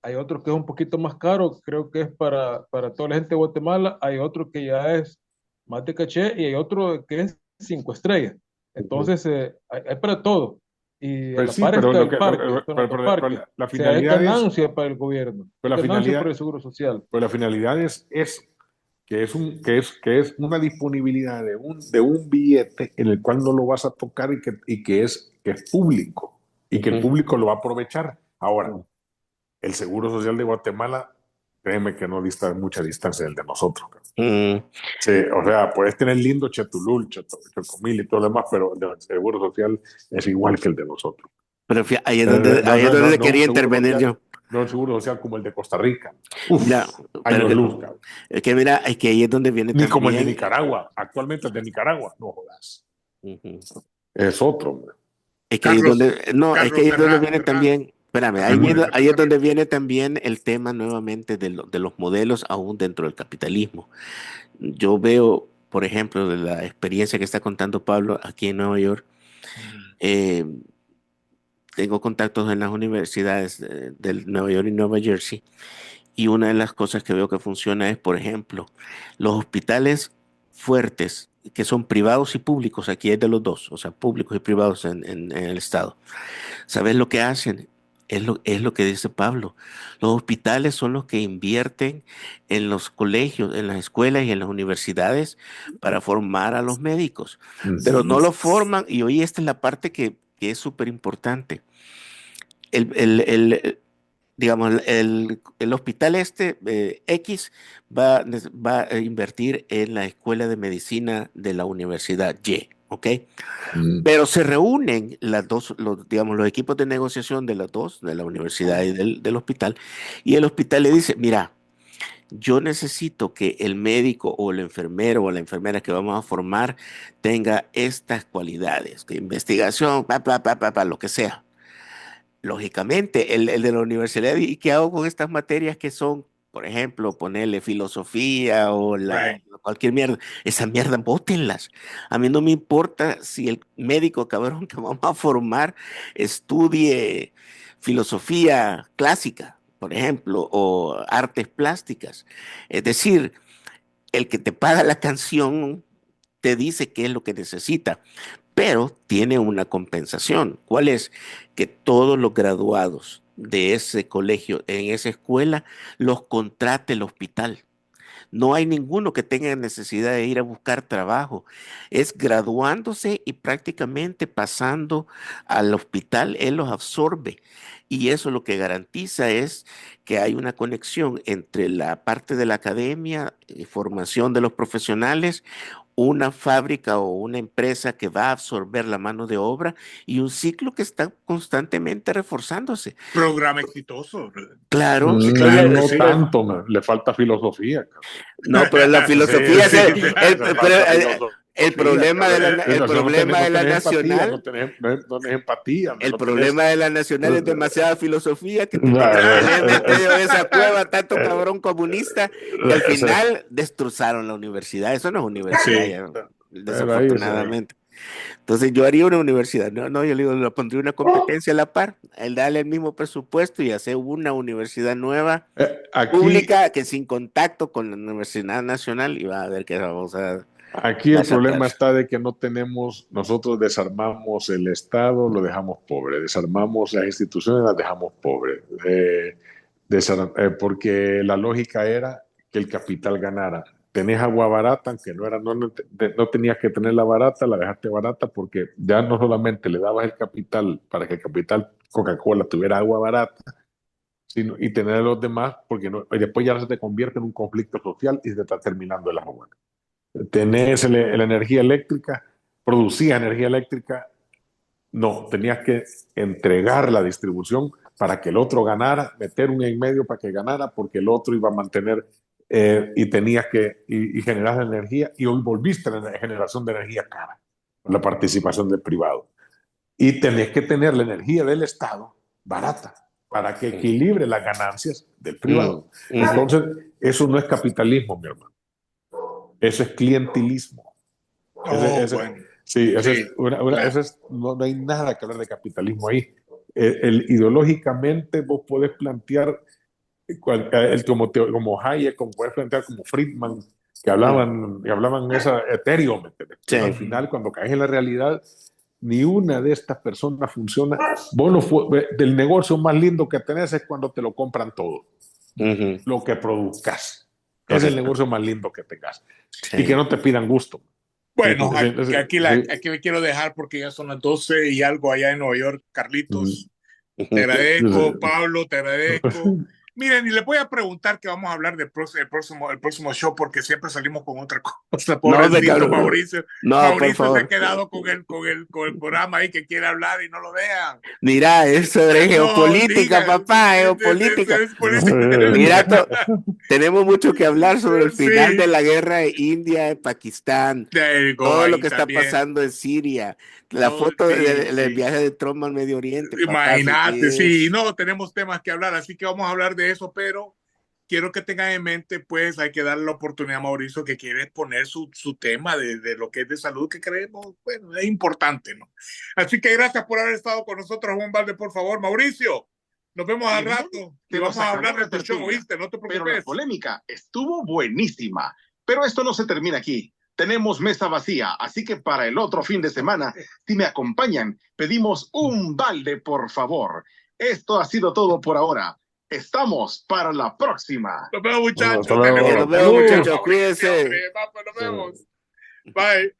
Speaker 3: Hay otro que es un poquito más caro, creo que es para toda la gente de Guatemala. Hay otro que ya es más de caché y hay otro que es 5 estrellas. Entonces, hay para todo. Y a
Speaker 5: pues
Speaker 3: la
Speaker 5: sí,
Speaker 3: par
Speaker 5: pero,
Speaker 3: está el parque, son los dos
Speaker 5: pero
Speaker 3: parques. O
Speaker 5: la
Speaker 3: sea, es
Speaker 5: finalidad es,
Speaker 3: ganancia para el gobierno,
Speaker 5: pues
Speaker 3: es
Speaker 5: la
Speaker 3: ganancia
Speaker 5: finalidad,
Speaker 3: para el Seguro Social.
Speaker 5: pues la finalidad es que es una disponibilidad de un billete en el cual no lo vas a tocar que es público y que el
Speaker 4: Ujú.
Speaker 5: público lo va a aprovechar. Ahora, el Seguro Social de Guatemala, créeme que no dista mucha distancia del de nosotros.
Speaker 4: Ujú.
Speaker 5: Sí, o sea, puedes tener lindo Chetulul, Chocomil y todo lo demás, pero el Seguro Social es igual que el de nosotros.
Speaker 4: Pero
Speaker 5: No,
Speaker 4: ahí es
Speaker 5: no, no,
Speaker 4: donde
Speaker 5: no un
Speaker 4: quería
Speaker 5: seguro
Speaker 4: intervenir
Speaker 5: social,
Speaker 4: yo.
Speaker 5: no un seguro social como el de Costa Rica.
Speaker 4: Mira,
Speaker 5: Uf,
Speaker 4: pero
Speaker 5: años luz, cabrón.
Speaker 4: es que mira, es que ahí es donde viene
Speaker 5: Ni como el de
Speaker 4: también.
Speaker 5: Nicaragua. Actualmente el de Nicaragua, no jodas.
Speaker 4: Ujú.
Speaker 5: Es otro, hombre.
Speaker 4: Es que ahí es
Speaker 2: Carlos,
Speaker 4: donde, no, es que
Speaker 2: Carlos,
Speaker 4: ahí es donde viene
Speaker 2: cerrar.
Speaker 4: también, espérame,
Speaker 2: Ajá, correcto,
Speaker 4: ahí es donde
Speaker 2: rápido.
Speaker 4: viene también el tema nuevamente de los modelos aún dentro del capitalismo. Yo veo, por ejemplo, de la experiencia que está contando Pablo aquí en Nueva York, eh, tengo contactos en las universidades de Nueva York y Nueva Jersey, y una de las cosas que veo que funciona es, por ejemplo, los hospitales fuertes, que son privados y públicos, aquí hay de los dos, o sea, públicos y privados en el estado. ¿Sabes lo que hacen? Es lo que dice Pablo. Los hospitales son los que invierten en los colegios, en las escuelas y en las universidades para formar a los médicos, pero no los forman, y hoy esta es la parte que es súper importante. El, el- el- digamos, el hospital X va a invertir en la escuela de medicina de la Universidad Y, ¿ok? Pero se reúnen digamos, los equipos de negociación de las dos, de la universidad y del hospital, y el hospital le dice, mira, yo necesito que el médico o el enfermero o la enfermera que vamos a formar tenga estas cualidades, que investigación, lo que sea. Lógicamente, el de la universidad, ¿y qué hago con estas materias que son, por ejemplo, ponerle filosofía o
Speaker 2: Right.
Speaker 4: cualquier mierda? Esa mierda, bótenlas. A mí no me importa si el médico cabrón que vamos a formar estudie filosofía clásica, por ejemplo, o artes plásticas. Es decir, el que te paga la canción te dice qué es lo que necesita, pero tiene una compensación. ¿Cuál es? Que todos los graduados de ese colegio, en esa escuela, los contrate el hospital. No hay ninguno que tenga necesidad de ir a buscar trabajo. Es graduándose y prácticamente pasando al hospital, él los absorbe. Y eso lo que garantiza es que hay una conexión entre la parte de la academia y formación de los profesionales, una fábrica o una empresa que va a absorber la mano de obra, y un ciclo que está constantemente reforzándose.
Speaker 2: Programa exitoso.
Speaker 4: Claro,
Speaker 2: Sí, claro que
Speaker 5: No
Speaker 2: sí.
Speaker 5: tanto, man. Le falta filosofía, cabrón.
Speaker 4: no, pero la filosofía,
Speaker 2: Sí,
Speaker 5: Le falta
Speaker 4: el
Speaker 5: filosofía,
Speaker 4: problema de
Speaker 5: cabrón.
Speaker 4: el
Speaker 5: Si no
Speaker 4: problema de la
Speaker 5: tenés empatía,
Speaker 4: nacional,
Speaker 5: no tenés empatía,
Speaker 4: el
Speaker 5: no tenés.
Speaker 4: problema de la nacional es demasiada filosofía que te
Speaker 5: No,
Speaker 4: tienen en medio de esa cueva tanto cabrón comunista que al
Speaker 5: ese-
Speaker 4: final destrozaron la universidad. Eso no es universidad
Speaker 2: sí.
Speaker 4: ya,
Speaker 5: pero ahí,
Speaker 4: desafortunadamente. Entonces yo haría una universidad, no, yo le digo, le pondría una competencia a la par, el darle el mismo presupuesto y hacer una universidad nueva,
Speaker 5: aquí,
Speaker 4: pública, que sin contacto con la Universidad Nacional, y va a ver que vamos a
Speaker 5: aquí el problema
Speaker 4: sacar.
Speaker 5: está de que no tenemos, nosotros desarmamos el Estado, lo dejamos pobre, desarmamos las instituciones, las dejamos pobres, porque la lógica era que el capital ganara. Tenés agua barata, aunque no tenías que tenerla barata, la dejaste barata porque ya no solamente le dabas el capital para que el capital Coca-Cola tuviera agua barata, y tener a los demás, porque y después ya se te convierte en un conflicto social y se te está terminando el agua. Tenés la energía eléctrica, producías energía eléctrica, no, tenías que entregar la distribución para que el otro ganara, meter un en medio para que ganara, porque el otro iba a mantener y tenías que y generar la energía, y hoy volviste a la generación de energía cara, con la participación del privado. Y tenés que tener la energía del Estado barata para que equilibre las ganancias del privado. Entonces, eso no es capitalismo, mi hermano. Eso es clientelismo.
Speaker 2: Oh, bueno.
Speaker 5: Sí,
Speaker 2: Sí, claro.
Speaker 5: no hay nada que hablar de capitalismo ahí. Ideológicamente vos podés plantear, como Hayek, como puedes plantear como Friedman, que hablaban esa Ethereum,
Speaker 4: Sí.
Speaker 5: pero al final cuando caes en la realidad, ni una de estas personas funciona. Del negocio más lindo que tenés es cuando te lo compran todo, lo que produzcas. Es el
Speaker 4: Correcto.
Speaker 5: negocio más lindo que tengas. Y que
Speaker 4: Sí.
Speaker 5: no te pidan gusto.
Speaker 2: Bueno,
Speaker 5: Sí.
Speaker 2: aquí me quiero dejar porque ya son las 12 y algo allá en Nueva York, Carlitos. Te
Speaker 5: Sí.
Speaker 2: agradezco, Pablo, te agradezco. Miren, y les voy a preguntar que vamos a hablar el próximo show porque siempre salimos con otra cosa.
Speaker 4: No, me
Speaker 2: Pobrecito
Speaker 4: cabrón.
Speaker 2: Mauricio.
Speaker 4: No, por
Speaker 2: Mauricio se ha
Speaker 4: favor.
Speaker 2: quedado con el programa ahí que quiere hablar y no lo dejan.
Speaker 4: Mira, eso es
Speaker 2: No,
Speaker 4: geopolítica,
Speaker 2: digan.
Speaker 4: papá, geopolítica. Mira, tenemos mucho que hablar sobre el final de
Speaker 2: Sí,
Speaker 4: la guerra de India, en Pakistán,
Speaker 2: there you go,
Speaker 4: todo lo
Speaker 2: ahí
Speaker 4: que está
Speaker 2: también.
Speaker 4: pasando en Siria, la
Speaker 2: No,
Speaker 4: foto
Speaker 2: sí,
Speaker 4: del
Speaker 2: sí.
Speaker 4: viaje de Trump al Medio Oriente, papá.
Speaker 2: Imagínate, sí,
Speaker 4: Es...
Speaker 2: no, tenemos temas que hablar, así que vamos a hablar de eso, pero quiero que tengan en mente, pues hay que darle la oportunidad a Mauricio que quiere exponer su tema de lo que es de salud, que creemos, bueno, es importante, ¿no? Así que gracias por haber estado con nosotros, Juan Valde, por favor. Mauricio, nos vemos al rato y vamos a hablar de tu show, ¿oíste? No te preocupes.
Speaker 1: Pero la polémica estuvo buenísima. Pero esto no se termina aquí. Tenemos mesa vacía, así que para el otro fin de semana, si me acompañan, pedimos un balde, por favor. Esto ha sido todo por ahora. Estamos para la próxima.
Speaker 2: Nos vemos, muchachos.
Speaker 5: Hasta luego.
Speaker 4: Nos vemos, muchachos. Cuídense.
Speaker 2: Nos vemos. Bye.